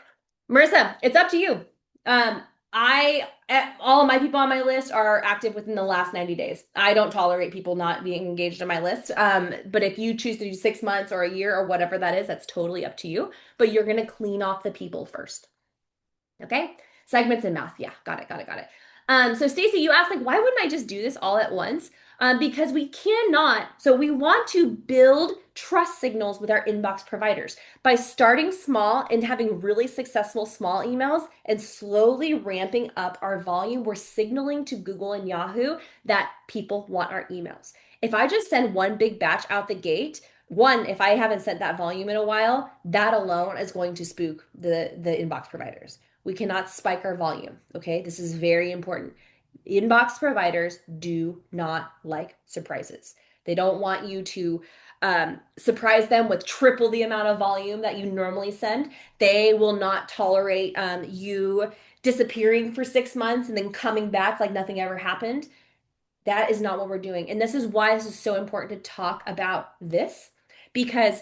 [SPEAKER 1] Marissa, it's up to you. All of my people on my list are active within the last 90 days. I don't tolerate people not being engaged on my list. But if you choose to do 6 months or a year or whatever that is, that's totally up to you. But you're gonna clean off the people first. Okay, segments and math. Yeah, got it, got it, got it. So Stacy, you asked like, why wouldn't I just do this all at once? Because we cannot. So we want to build trust signals with our inbox providers by starting small and having really successful small emails and slowly ramping up our volume. We're signaling to Google and Yahoo that people want our emails. If I just send one big batch out the gate, one, if I haven't sent that volume in a while, that alone is going to spook the inbox providers. We cannot spike our volume. Okay, this is very important. Inbox providers do not like surprises. They don't want you to surprise them with triple the amount of volume that you normally send. They will not tolerate you disappearing for 6 months and then coming back like nothing ever happened. That is not what we're doing. And this is why this is so important to talk about this, because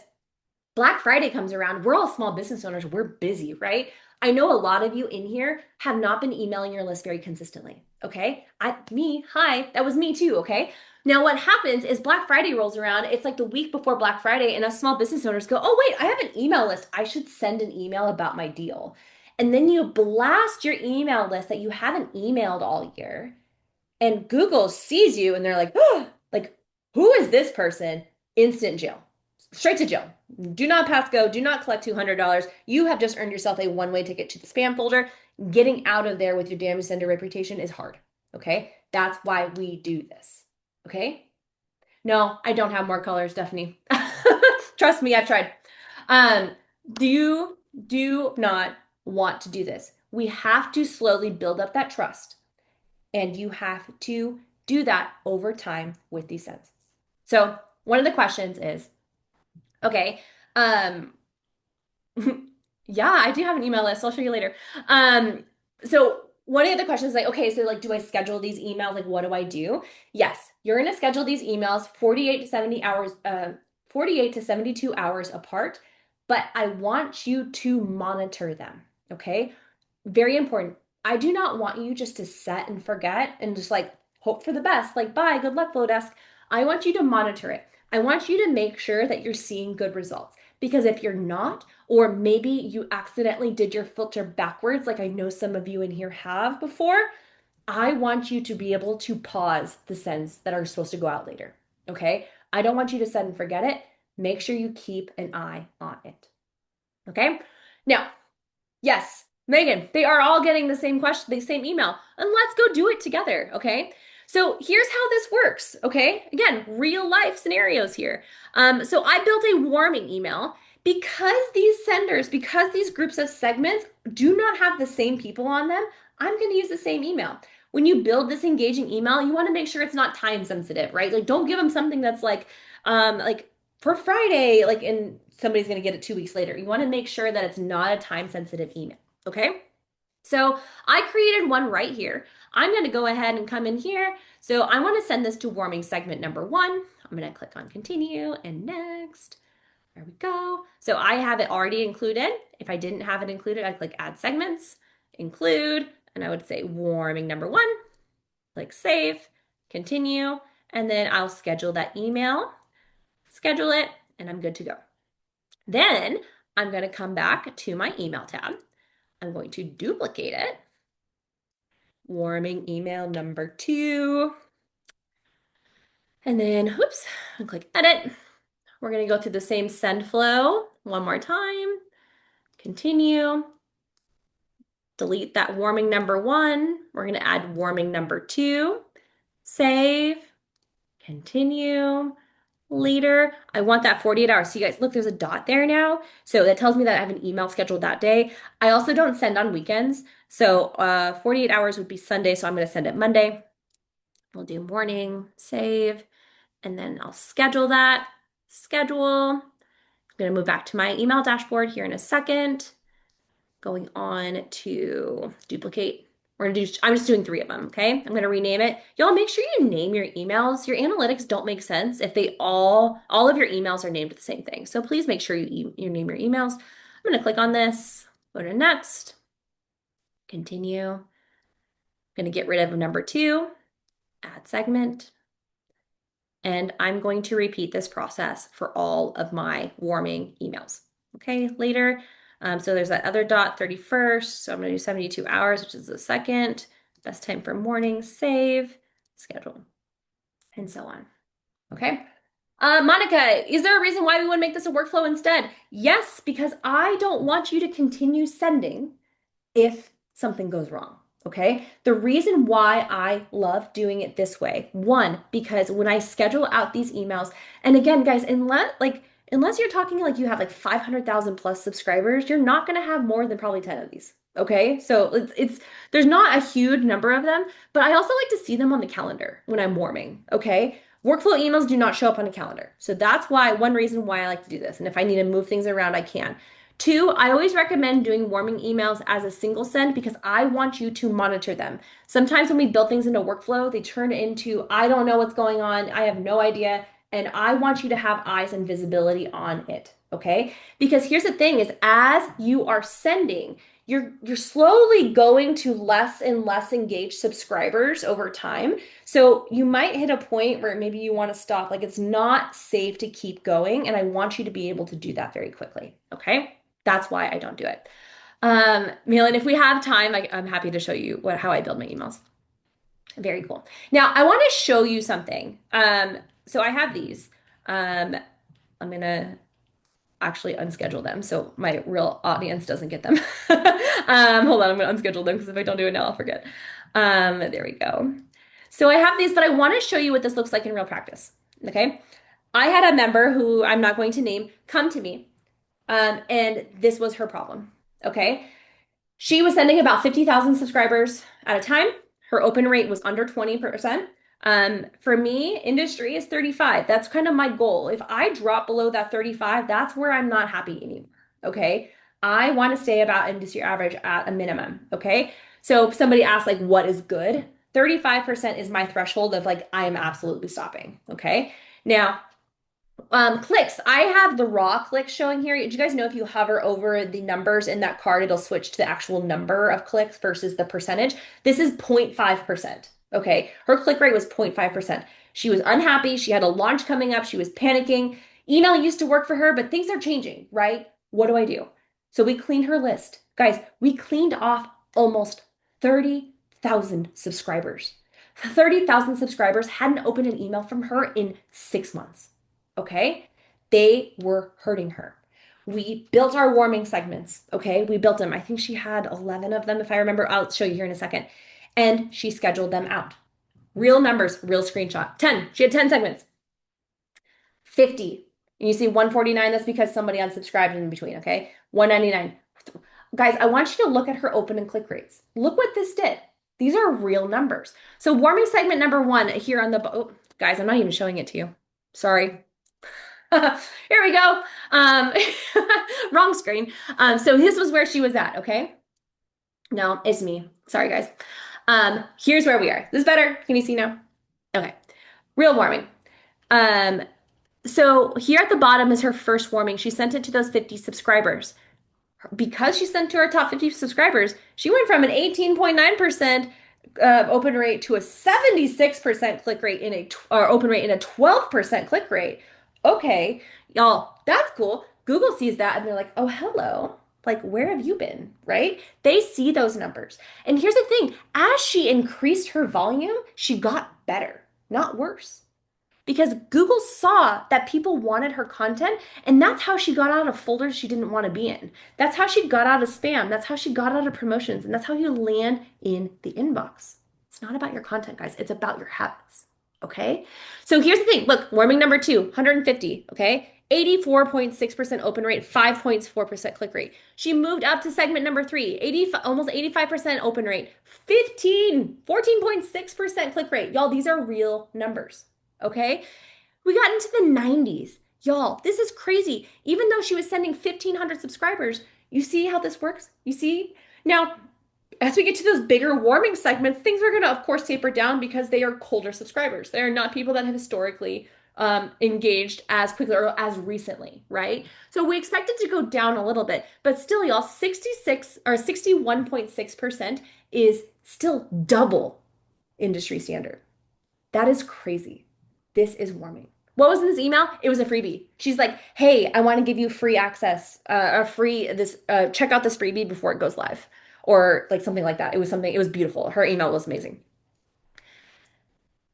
[SPEAKER 1] Black Friday comes around. We're all small business owners. We're busy, right? I know a lot of you in here have not been emailing your list very consistently. Okay. Hi, that was me too. Okay. Now, what happens is Black Friday rolls around. It's like the week before Black Friday, and us small business owners go, oh, wait, I have an email list. I should send an email about my deal. And then you blast your email list that you haven't emailed all year, and Google sees you and they're like, oh, like, who is this person? Instant jail, straight to jail. Do not pass go. Do not collect $200. You have just earned yourself a one-way ticket to the spam folder. Getting out of there with your damn sender reputation is hard. Okay. That's why we do this. Okay. No, I don't have more colors, Stephanie. Trust me, I've tried. Um, do not want to do this. We have to slowly build up that trust. And you have to do that over time with these sentences. So one of the questions is, okay, um, yeah, I do have an email list. I'll show you later. So one of the questions is like, okay, so like, do I schedule these emails? Like, what do I do? Yes, you're going to schedule these emails 48 to 70 hours, 48 to 72 hours apart, but I want you to monitor them. Okay. Very important. I do not want you just to set and forget and just like hope for the best. Like, bye, good luck, Flodesk. I want you to monitor it. I want you to make sure that you're seeing good results. Because if you're not, or maybe you accidentally did your filter backwards, like I know some of you in here have before, I want you to be able to pause the sends that are supposed to go out later. Okay? I don't want you to send and forget it. Make sure you keep an eye on it. Okay? Now, yes, Megan, they are all getting the same question, the same email, and let's go do it together, okay? So here's how this works, okay? Again, real life scenarios here. So I built a warming email because these senders, because these groups of segments do not have the same people on them. I'm going to use the same email. When you build this engaging email, you want to make sure it's not time sensitive, right? Like, don't give them something that's like for Friday, like, and somebody's going to get it 2 weeks later. You want to make sure that it's not a time sensitive email. Okay, so I created one right here. I'm going to go ahead and come in here. So I want to send this to warming segment number 1. I'm going to click on continue and next. There we go. So I have it already included. If I didn't have it included, I'd click add segments, include, and I would say warming number 1. Click save, continue, and then I'll schedule that email, schedule it, and I'm good to go. Then I'm going to come back to my email tab. I'm going to duplicate it. Warming email number 2. And then, whoops, and click edit. We're going to go through the same send flow one more time. Continue. Delete that warming number 1. We're going to add warming number 2. Save. Continue. Later. I want that 48 hours. So you guys, look, there's a dot there now. So that tells me that I have an email scheduled that day. I also don't send on weekends. So 48 hours would be Sunday. So I'm going to send it Monday. We'll do morning, save, and then I'll schedule that. Schedule. I'm going to move back to my email dashboard here in a second. Going on to duplicate. I'm just doing 3 of them, okay? I'm going to rename it. Y'all make sure you name your emails. Your analytics don't make sense if they all of your emails are named the same thing. So please make sure you name your emails. I'm going to click on this, go to next, continue. I'm going to get rid of number 2, add segment. And I'm going to repeat this process for all of my warming emails. Okay, later. So there's that other dot, 31st. So I'm going to do 72 hours, which is the second. Best time for morning, save, schedule, and so on. Okay. Monica, is there a reason why we would make this a workflow instead? Yes, because I don't want you to continue sending if something goes wrong. Okay. The reason why I love doing it this way, one, because when I schedule out these emails, and again, guys, unless you're talking like you have like 500,000 plus subscribers, you're not going to have more than probably 10 of these. Okay. So there's not a huge number of them, but I also like to see them on the calendar when I'm warming. Okay. Workflow emails do not show up on a calendar. So that's one reason why I like to do this. And if I need to move things around, I can. 2, I always recommend doing warming emails as a single send because I want you to monitor them. Sometimes when we build things into workflow, they turn into, I don't know what's going on, I have no idea, and I want you to have eyes and visibility on it, okay? Because here's the thing is as you are sending, you're slowly going to less and less engaged subscribers over time. So you might hit a point where maybe you want to stop. Like it's not safe to keep going, and I want you to be able to do that very quickly, okay? That's why I don't do it. Malin, if we have time, I'm happy to show you how I build my emails. Very cool. Now, I want to show you something. So I have these. I'm going to actually unschedule them so my real audience doesn't get them. Hold on, I'm going to unschedule them because if I don't do it now, I'll forget. There we go. So I have these, but I want to show you what this looks like in real practice. Okay. I had a member who I'm not going to name come to me. And this was her problem. Okay. She was sending about 50,000 subscribers at a time. Her open rate was under 20%. For me, industry is 35. That's kind of my goal. If I drop below that 35, that's where I'm not happy anymore. Okay. I want to stay about industry average at a minimum. Okay. So if somebody asks like, what is good? 35% is my threshold of like, I am absolutely stopping. Okay. Now, clicks. I have the raw clicks showing here. Do you guys know if you hover over the numbers in that card, it'll switch to the actual number of clicks versus the percentage? This is 0.5%. Okay. Her click rate was 0.5%. She was unhappy. She had a launch coming up. She was panicking. Email used to work for her, but things are changing, right? What do I do? So we cleaned her list. Guys, we cleaned off almost 30,000 subscribers. 30,000 subscribers hadn't opened an email from her in 6 months. Okay? They were hurting her. We built our warming segments. Okay? We built them. I think she had 11 of them, if I remember. I'll show you here in a second. And she scheduled them out. Real numbers, real screenshot. 10. She had 10 segments. 50. And you see 149, that's because somebody unsubscribed in between, okay? 199. Guys, I want you to look at her open and click rates. Look what this did. These are real numbers. So warming segment number 1 here on the, oh, guys, I'm not even showing it to you. Sorry. Here we go. Wrong screen. So this was where she was at, okay? No, it's me. Sorry, guys. Here's where we are. This is better. Can you see now? Okay. Real warming. So here at the bottom is her first warming. She sent it to those 50 subscribers. Because she sent to our top 50 subscribers, she went from an 18.9% open rate to a 76% click rate or open rate in a 12% click rate. Okay, y'all, that's cool. Google sees that and they're like, oh, hello. Like, where have you been, right? They see those numbers. And here's the thing, as she increased her volume, she got better, not worse. Because Google saw that people wanted her content, and that's how she got out of folders she didn't want to be in. That's how she got out of spam. That's how she got out of promotions, and that's how you land in the inbox. It's not about your content, guys. It's about your habits. Okay? So here's the thing. Look, warming number 2, 150, okay? 84.6% open rate, 5.4% click rate. She moved up to segment number 3, 80, almost 85% open rate, 14.6% click rate. Y'all, these are real numbers. Okay? We got into the 90s. Y'all, this is crazy. Even though she was sending 1,500 subscribers, you see how this works? You see? Now, as we get to those bigger warming segments, things are going to, of course, taper down because they are colder subscribers. They are not people that have historically engaged as quickly or as recently, right? So we expect it to go down a little bit, but still, y'all, 66 or 61.6% is still double industry standard. That is crazy. This is warming. What was in this email? It was a freebie. She's like, "Hey, I want to give you free access, check out this freebie before it goes live," or like something like that. It was something. It was beautiful. Her email was amazing.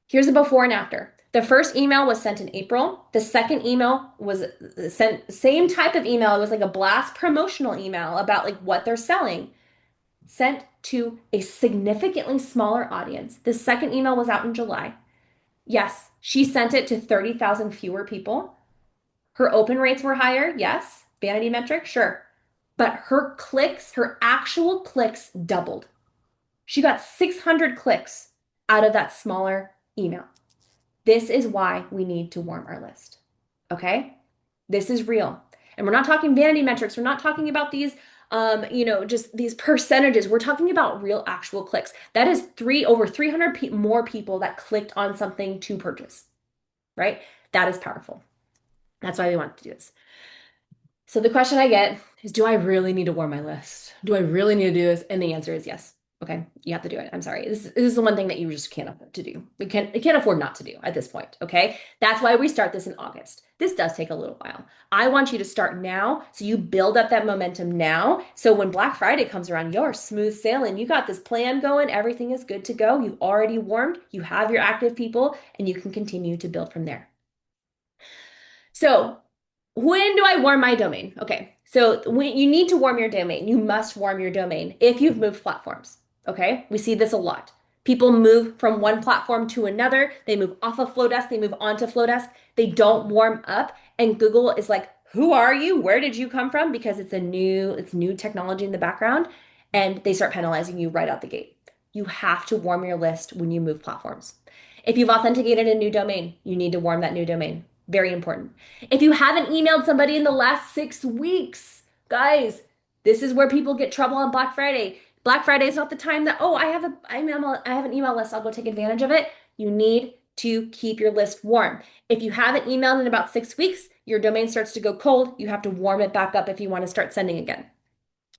[SPEAKER 1] Here's a before and after. The first email was sent in April. The second email was sent, same type of email. It was like a blast promotional email about like what they're selling, sent to a significantly smaller audience. The second email was out in July. Yes, she sent it to 30,000 fewer people. Her open rates were higher. Yes. Vanity metric, sure. But her clicks, her actual clicks doubled. She got 600 clicks out of that smaller email. This is why we need to warm our list. Okay? This is real. And we're not talking vanity metrics. We're not talking about these just these percentages. We're talking about real actual clicks. That is over 300 more people that clicked on something to purchase, right? That is powerful. That's why we want to do this. So the question I get is, do I really need to warm my list? Do I really need to do this? And the answer is yes. Okay, you have to do it. I'm sorry. This is the one thing that you just can't afford to do. You can't afford not to do at this point. Okay, that's why we start this in August. This does take a little while. I want you to start now, so you build up that momentum now. So when Black Friday comes around, you're smooth sailing. You got this plan going. Everything is good to go. You've already warmed. You have your active people, and you can continue to build from there. So when do I warm my domain? Okay, so when you need to warm your domain, you must warm your domain if you've moved platforms. Okay, we see this a lot. People move from one platform to another. They move off of Flodesk, they move onto Flodesk. They don't warm up, and Google is like, "Who are you? Where did you come from?" Because it's new technology in the background, and they start penalizing you right out the gate. You have to warm your list when you move platforms. If you've authenticated a new domain, you need to warm that new domain. Very important. If you haven't emailed somebody in the last 6 weeks, guys, this is where people get trouble on Black Friday. Black Friday is not the time that, oh, I have an email list, I'll go take advantage of it. You need to keep your list warm. If you haven't emailed in about 6 weeks, your domain starts to go cold. You have to warm it back up if you want to start sending again.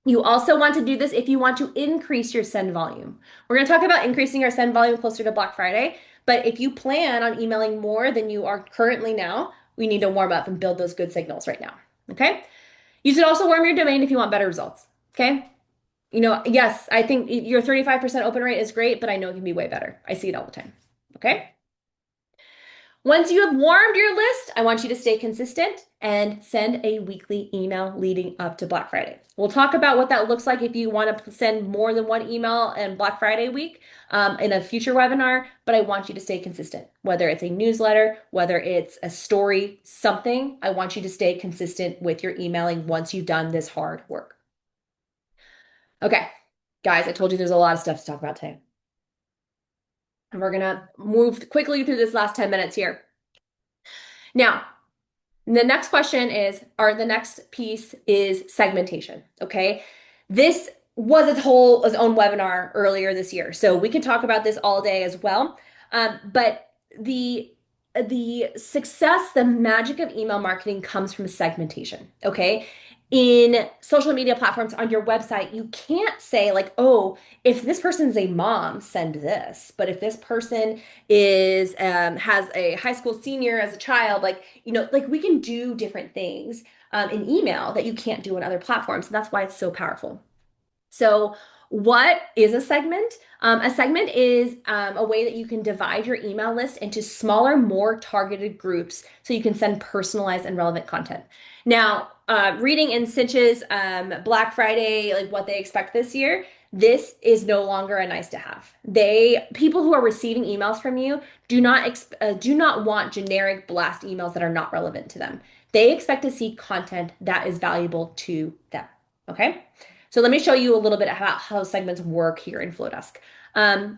[SPEAKER 1] You also want to do this if you want to increase your send volume. We're going to talk about increasing our send volume closer to Black Friday, but if you plan on emailing more than you are currently now, we need to warm up and build those good signals right now. Okay? You should also warm your domain if you want better results. Okay? Yes, I think your 35% open rate is great, but I know it can be way better. I see it all the time. Okay? Once you have warmed your list, I want you to stay consistent and send a weekly email leading up to Black Friday. We'll talk about what that looks like if you want to send more than one email in Black Friday week in a future webinar, but I want you to stay consistent. Whether it's a newsletter, whether it's a story, something, I want you to stay consistent with your emailing once you've done this hard work. Okay, guys, I told you there's a lot of stuff to talk about today. And we're going to move quickly through this last 10 minutes here. Now, the next question is, or the next piece is segmentation, okay? This was its own webinar earlier this year, so we can talk about this all day as well. But the success, the magic of email marketing comes from segmentation, okay? in social media platforms on your website, you can't say like, oh, if this person's a mom, send this. But if this person is has a high school senior as a child, like, like we can do different things in email that you can't do in other platforms. And that's why it's so powerful. So, what is a segment? A segment is a way that you can divide your email list into smaller, more targeted groups so you can send personalized and relevant content. Now, reading in Cinch's Black Friday, like what they expect this year, this is no longer a nice to have. People who are receiving emails from you do not want generic blast emails that are not relevant to them. They expect to see content that is valuable to them. Okay. So let me show you a little bit about how segments work here in Flodesk.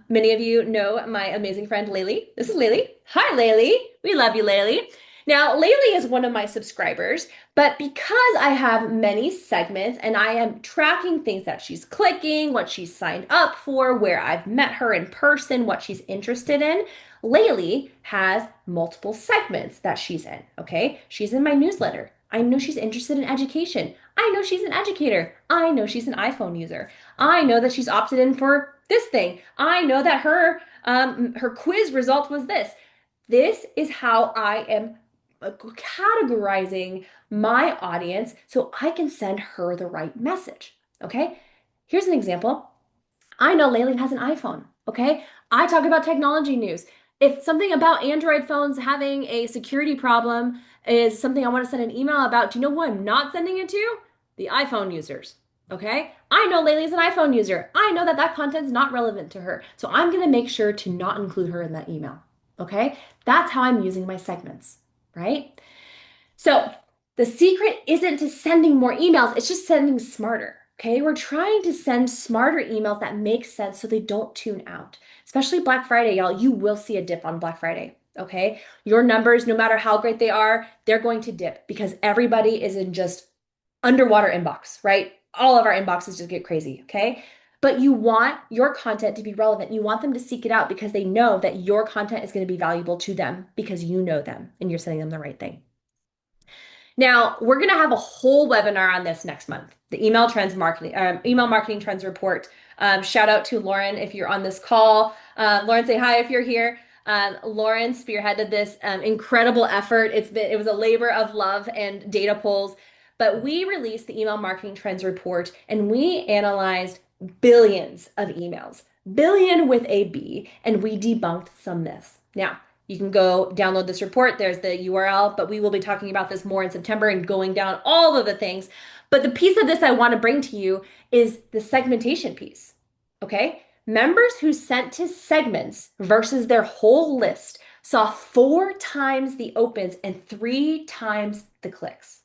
[SPEAKER 1] Many of you know my amazing friend Laylee. This is Laylee. Hi, Laylee. We love you, Laylee. Now, Laylee is one of my subscribers, but because I have many segments and I am tracking things that she's clicking, what she's signed up for, where I've met her in person, what she's interested in, Laylee has multiple segments that she's in, okay? She's in my newsletter. I know she's interested in education. I know she's an educator. I know she's an iPhone user. I know that she's opted in for this thing. I know that her quiz result was this. This is how I am categorizing my audience so I can send her the right message. Okay? Here's an example. I know Laylee has an iPhone. Okay? I talk about technology news. If something about Android phones having a security problem is something I want to send an email about, do you know who I'm not sending it to? The iPhone users. Okay? I know Laylee's an iPhone user. I know that content's not relevant to her. So I'm going to make sure to not include her in that email. Okay? That's how I'm using my segments, right? So the secret isn't to sending more emails, it's just sending smarter. Okay, we're trying to send smarter emails that make sense so they don't tune out. Especially Black Friday, y'all. You will see a dip on Black Friday. Okay, your numbers, no matter how great they are, they're going to dip because everybody is in just underwater inbox, right? All of our inboxes just get crazy. Okay, but you want your content to be relevant. You want them to seek it out because they know that your content is going to be valuable to them because you know them and you're sending them the right thing. Now, we're going to have a whole webinar on this next month, the email marketing trends report. Shout out to Lauren if you're on this call. Lauren, say hi if you're here. Lauren spearheaded this incredible effort. It was a labor of love and data polls, but we released the email marketing trends report and we analyzed billions of emails, billion with a B, and we debunked some myths. Now, you can go download this report. There's the URL, but we will be talking about this more in September and going down all of the things. But the piece of this I want to bring to you is the segmentation piece. Okay? Members who sent to segments versus their whole list saw 4 times the opens and 3 times the clicks.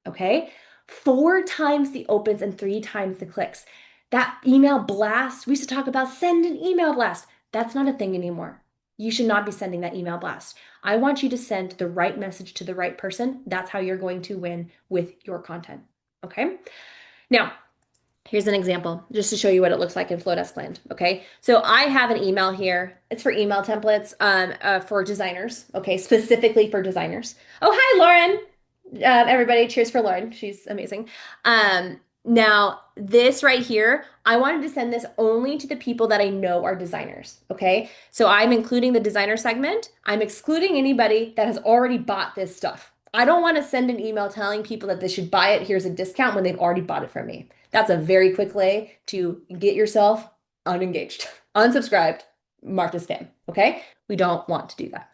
[SPEAKER 1] Okay? 4 times the opens and 3 times the clicks. That email blast, we used to talk about send an email blast. That's not a thing anymore. You should not be sending that email blast. I want you to send the right message to the right person. That's how you're going to win with your content. Okay? Now, here's an example just to show you what it looks like in Flodesk land. Okay? So I have an email here. It's for email templates for designers. Okay? Specifically for designers. Oh, hi, Lauren. Everybody, cheers for Lauren. She's amazing. Now, this right here, I wanted to send this only to the people that I know are designers, okay? So I'm including the designer segment. I'm excluding anybody that has already bought this stuff. I don't want to send an email telling people that they should buy it. Here's a discount when they've already bought it from me. That's a very quick way to get yourself unengaged, unsubscribed, marked as spam, okay? We don't want to do that.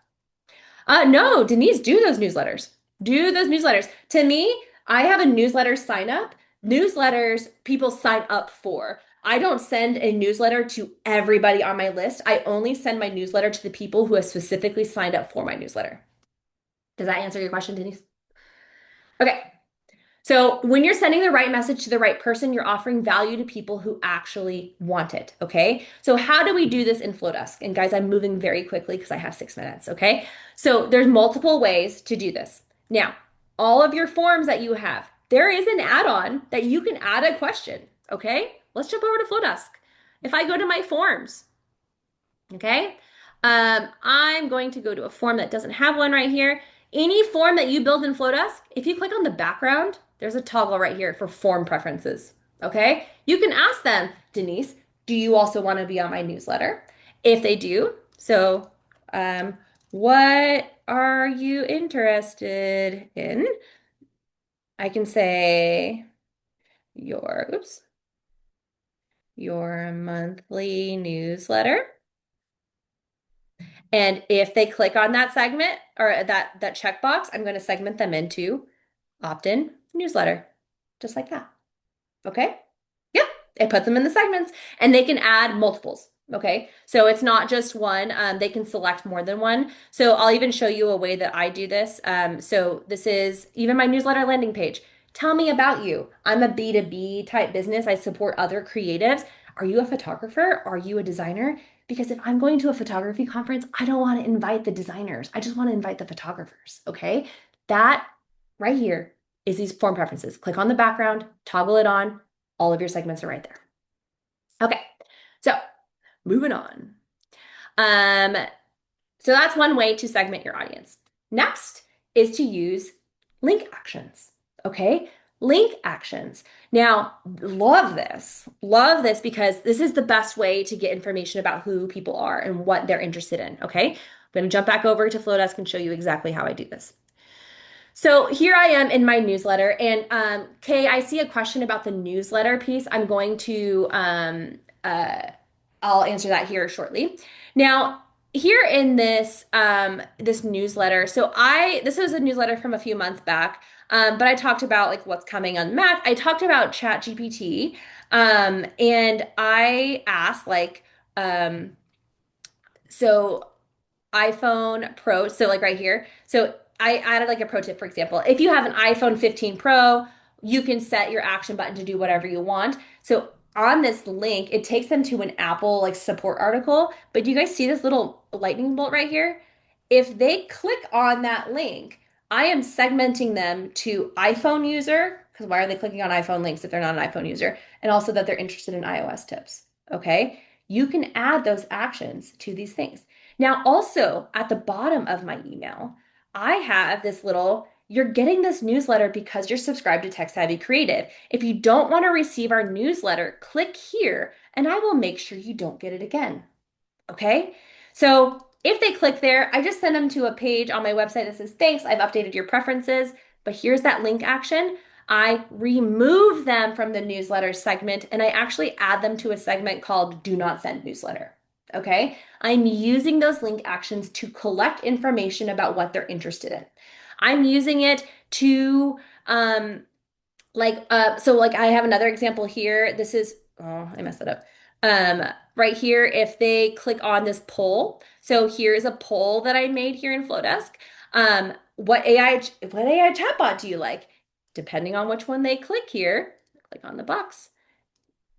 [SPEAKER 1] No, Denise, do those newsletters. Do those newsletters. To me, I have a newsletter sign up. Newsletters people sign up for. I don't send a newsletter to everybody on my list. I only send my newsletter to the people who have specifically signed up for my newsletter. Does that answer your question, Denise? Okay. So when you're sending the right message to the right person, you're offering value to people who actually want it, okay? So how do we do this in Flodesk? And guys, I'm moving very quickly because I have 6 minutes, okay? So there's multiple ways to do this. Now, all of your forms that you have, there is an add-on that you can add a question, okay? Let's jump over to Flodesk. If I go to my forms, okay? I'm going to go to a form that doesn't have one right here. Any form that you build in Flodesk, if you click on the background, there's a toggle right here for form preferences. Okay? You can ask them, Denise, do you also want to be on my newsletter? If they do, so um, what are you interested in? I can say oops, your monthly newsletter. And if they click on that segment or that checkbox, I'm going to segment them into opt-in newsletter, just like that. Okay? Yep, it puts them in the segments and they can add multiples. Okay, so it's not just one. They can select more than one. So I'll even show you a way that I do this. So this is even my newsletter landing page. Tell me about you. I'm a B2B type business. I support other creatives. Are you a photographer? Are you a designer? Because if I'm going to a photography conference, I don't want to invite the designers. I just want to invite the photographers. Okay, that right here is these form preferences. Click on the background, toggle it on. All of your segments are right there. Okay, so moving on. Um, so that's one way to segment your audience. Next is to use link actions. Okay, link actions. Now, love this because this is the best way to get information about who people are and what they're interested in. Okay, I'm going to jump back over to Flodesk and show you exactly how I do this. So here I am in my newsletter, and Kay, I see a question about the newsletter piece. I'm going to I'll answer that here shortly. Now, here in this newsletter, so I this was a newsletter from a few months back, but I talked about like what's coming on Mac. I talked about ChatGPT, and I asked um, so iPhone Pro, so like right here. So I added like a pro tip, for example. If you have an iPhone 15 Pro, you can set your action button to do whatever you want. So on this link, it takes them to an Apple like support article. But do you guys see this little lightning bolt right here? If they click on that link, I am segmenting them to iPhone user, because why are they clicking on iPhone links if they're not an iPhone user? And also that they're interested in iOS tips. Okay. You can add those actions to these things. Now, also at the bottom of my email, I have this little, you're getting this newsletter because you're subscribed to Tech Savvy Creative. If you don't want to receive our newsletter, click here and I will make sure you don't get it again. Okay? So if they click there, I just send them to a page on my website that says, thanks, I've updated your preferences, but here's that link action. I remove them from the newsletter segment and I actually add them to a segment called Do Not Send Newsletter. Okay? I'm using those link actions to collect information about what they're interested in. I'm using it to so like I have another example here. This is I messed it up. Right here, if they click on this poll, so here's a poll that I made here in Flodesk. What AI chatbot do you like? Depending on which one they click here, click on the box,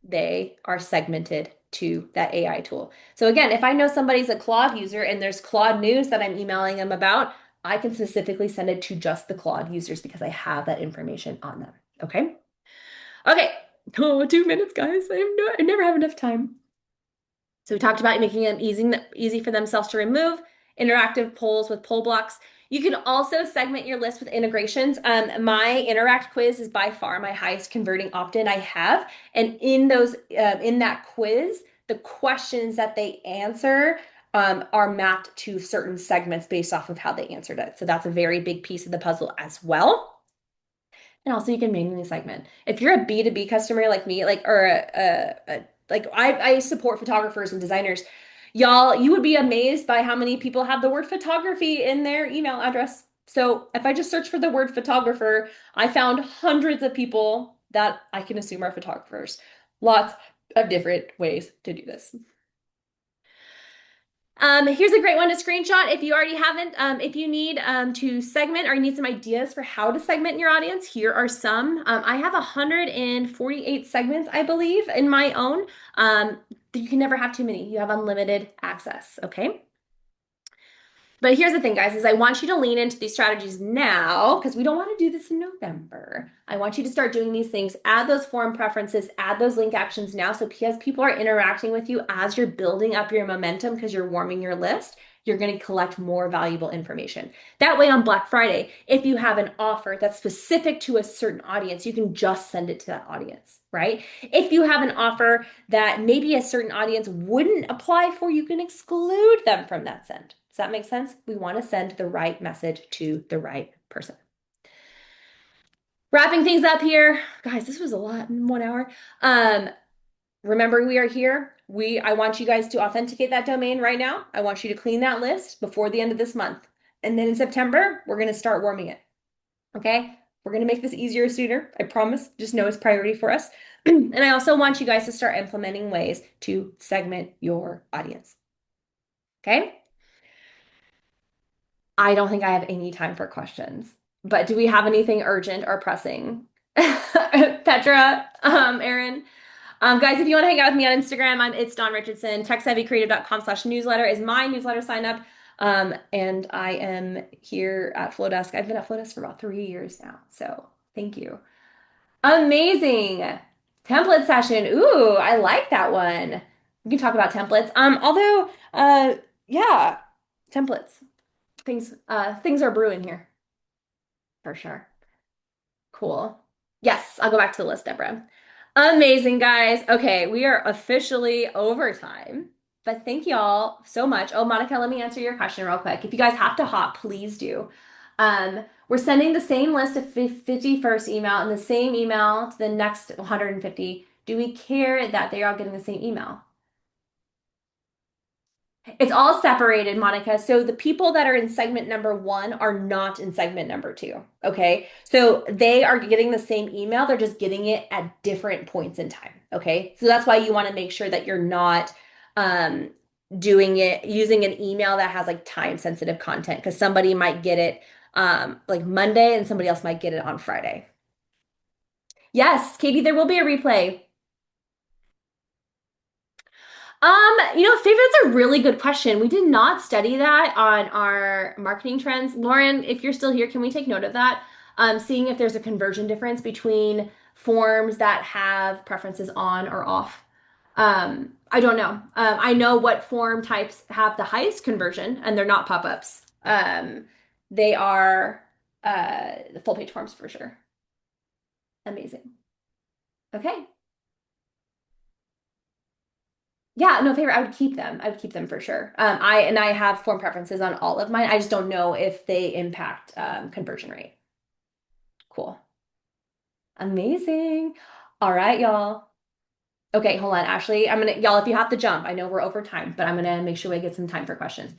[SPEAKER 1] they are segmented to that AI tool. So again, if I know somebody's a Claude user and there's Claude news that I'm emailing them about, I can specifically send it to just the Claude users because I have that information on them. Okay. Okay. Oh, 2 minutes, guys. I never have enough time. So we talked about making them easy for themselves to remove, interactive polls with poll blocks. You can also segment your list with integrations. My Interact quiz is by far my highest converting opt-in I have. And in that quiz, the questions that they answer are mapped to certain segments based off of how they answered it. So that's a very big piece of the puzzle as well. And also you can manually segment. If you're a B2B customer like me, like I support photographers and designers, y'all, you would be amazed by how many people have the word photography in their email address. So if I just search for the word photographer, I found hundreds of people that I can assume are photographers. Lots of different ways to do this. Here's a great one to screenshot if you already haven't. If you need to segment or you need some ideas for how to segment your audience, here are some. I have 148 segments, I believe, in my own. You can never have too many. You have unlimited access, okay? But here's the thing, guys, is I want you to lean into these strategies now because we don't want to do this in November. I want you to start doing these things, add those form preferences, add those link actions now. So because people are interacting with you as you're building up your momentum because you're warming your list, you're going to collect more valuable information. That way, on Black Friday, if you have an offer that's specific to a certain audience, you can just send it to that audience, right? If you have an offer that maybe a certain audience wouldn't apply for, you can exclude them from that send. Does that make sense? We want to send the right message to the right person. Wrapping things up here. Guys, this was a lot in 1 hour. Remember, we are here. I want you guys to authenticate that domain right now. I want you to clean that list before the end of this month. And then in September, we're going to start warming it. Okay? We're going to make this easier sooner. I promise. Just know it's priority for us. And I also want you guys to start implementing ways to segment your audience. Okay? I don't think I have any time for questions. But do we have anything urgent or pressing? Petra, Aaron? Guys, if you want to hang out with me on Instagram, it's Dawn Richardson. TechSavvyCreative.com/newsletter is my newsletter sign up. And I am here at Flodesk. I've been at Flodesk for about 3 years now. So thank you. Amazing. Template session. Ooh, I like that one. We can talk about templates. Yeah, templates. Things are brewing here for sure. Cool. Yes, I'll go back to the list, Deborah. Amazing, guys. Okay, we are officially overtime. But thank y'all so much. Oh, Monica, let me answer your question real quick. If you guys have to hop, please do. We're sending the same list of 50 first email and the same email to the next 150. Do we care that they are all getting the same email? It's all separated, Monica. So the people that are in segment number one are not in segment number two. Okay. So they are getting the same email. They're just getting it at different points in time. Okay. So that's why you want to make sure that you're not um, doing it using an email that has like time sensitive content because somebody might get it like Monday and somebody else might get it on Friday. Yes, Katie, there will be a replay. Favorite, that's a really good question. We did not study that on our marketing trends. Lauren, if you're still here, can we take note of that? Seeing if there's a conversion difference between forms that have preferences on or off. I don't know. I know what form types have the highest conversion, and they're not pop-ups. They are the full page forms for sure. Amazing. Okay. Yeah, no, favorite. I would keep them. I would keep them for sure. I have form preferences on all of mine. I just don't know if they impact conversion rate. Cool. Amazing. All right, y'all. Okay, hold on, Ashley. Y'all, if you have to jump, I know we're over time, but I'm gonna make sure we get some time for questions.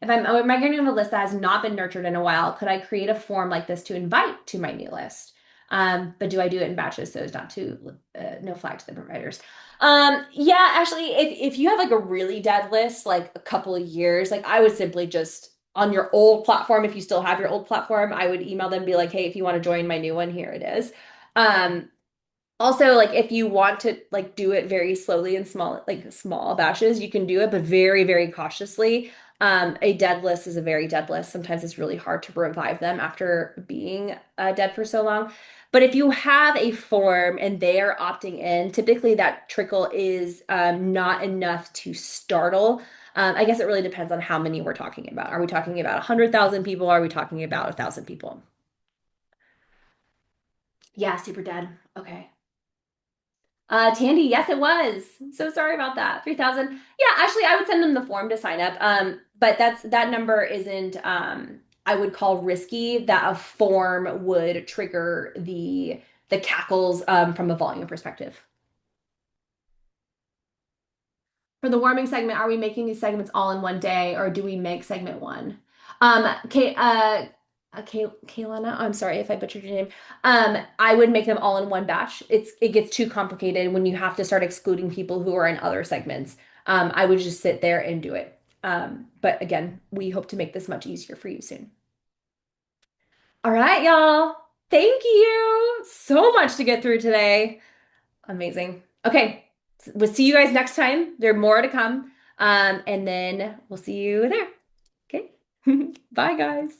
[SPEAKER 1] If I'm migrating to a list that has not been nurtured in a while, could I create a form like this to invite to my new list? But do I do it in batches so as not to no flag to the providers? Yeah, actually, if you have like a really dead list, like a couple of years, like I would simply just on your old platform, if you still have your old platform, I would email them and be like, hey, if you want to join my new one, here it is. Um, Also, like if you want to like do it very slowly in small batches, you can do it, but very, very cautiously. A dead list is a very dead list. Sometimes it's really hard to revive them after being dead for so long. But if you have a form and they are opting in, typically that trickle is not enough to startle. I guess it really depends on how many we're talking about. Are we talking about 100,000 people? Are we talking about 1,000 people? Yeah, super dead. Okay. Tandy, yes, it was. So sorry about that. 3,000. Yeah, actually, I would send them the form to sign up. But that number isn't I would call risky that a form would trigger the cackles from a volume perspective. For the warming segment, are we making these segments all in one day or do we make segment one? Kaylana, I'm sorry if I butchered your name. I would make them all in one batch. It gets too complicated when you have to start excluding people who are in other segments. I would just sit there and do it. But again, we hope to make this much easier for you soon. All right, y'all. Thank you so much to get through today. Amazing. Okay, we'll see you guys next time. There are more to come. And then we'll see you there. Okay. Bye, guys.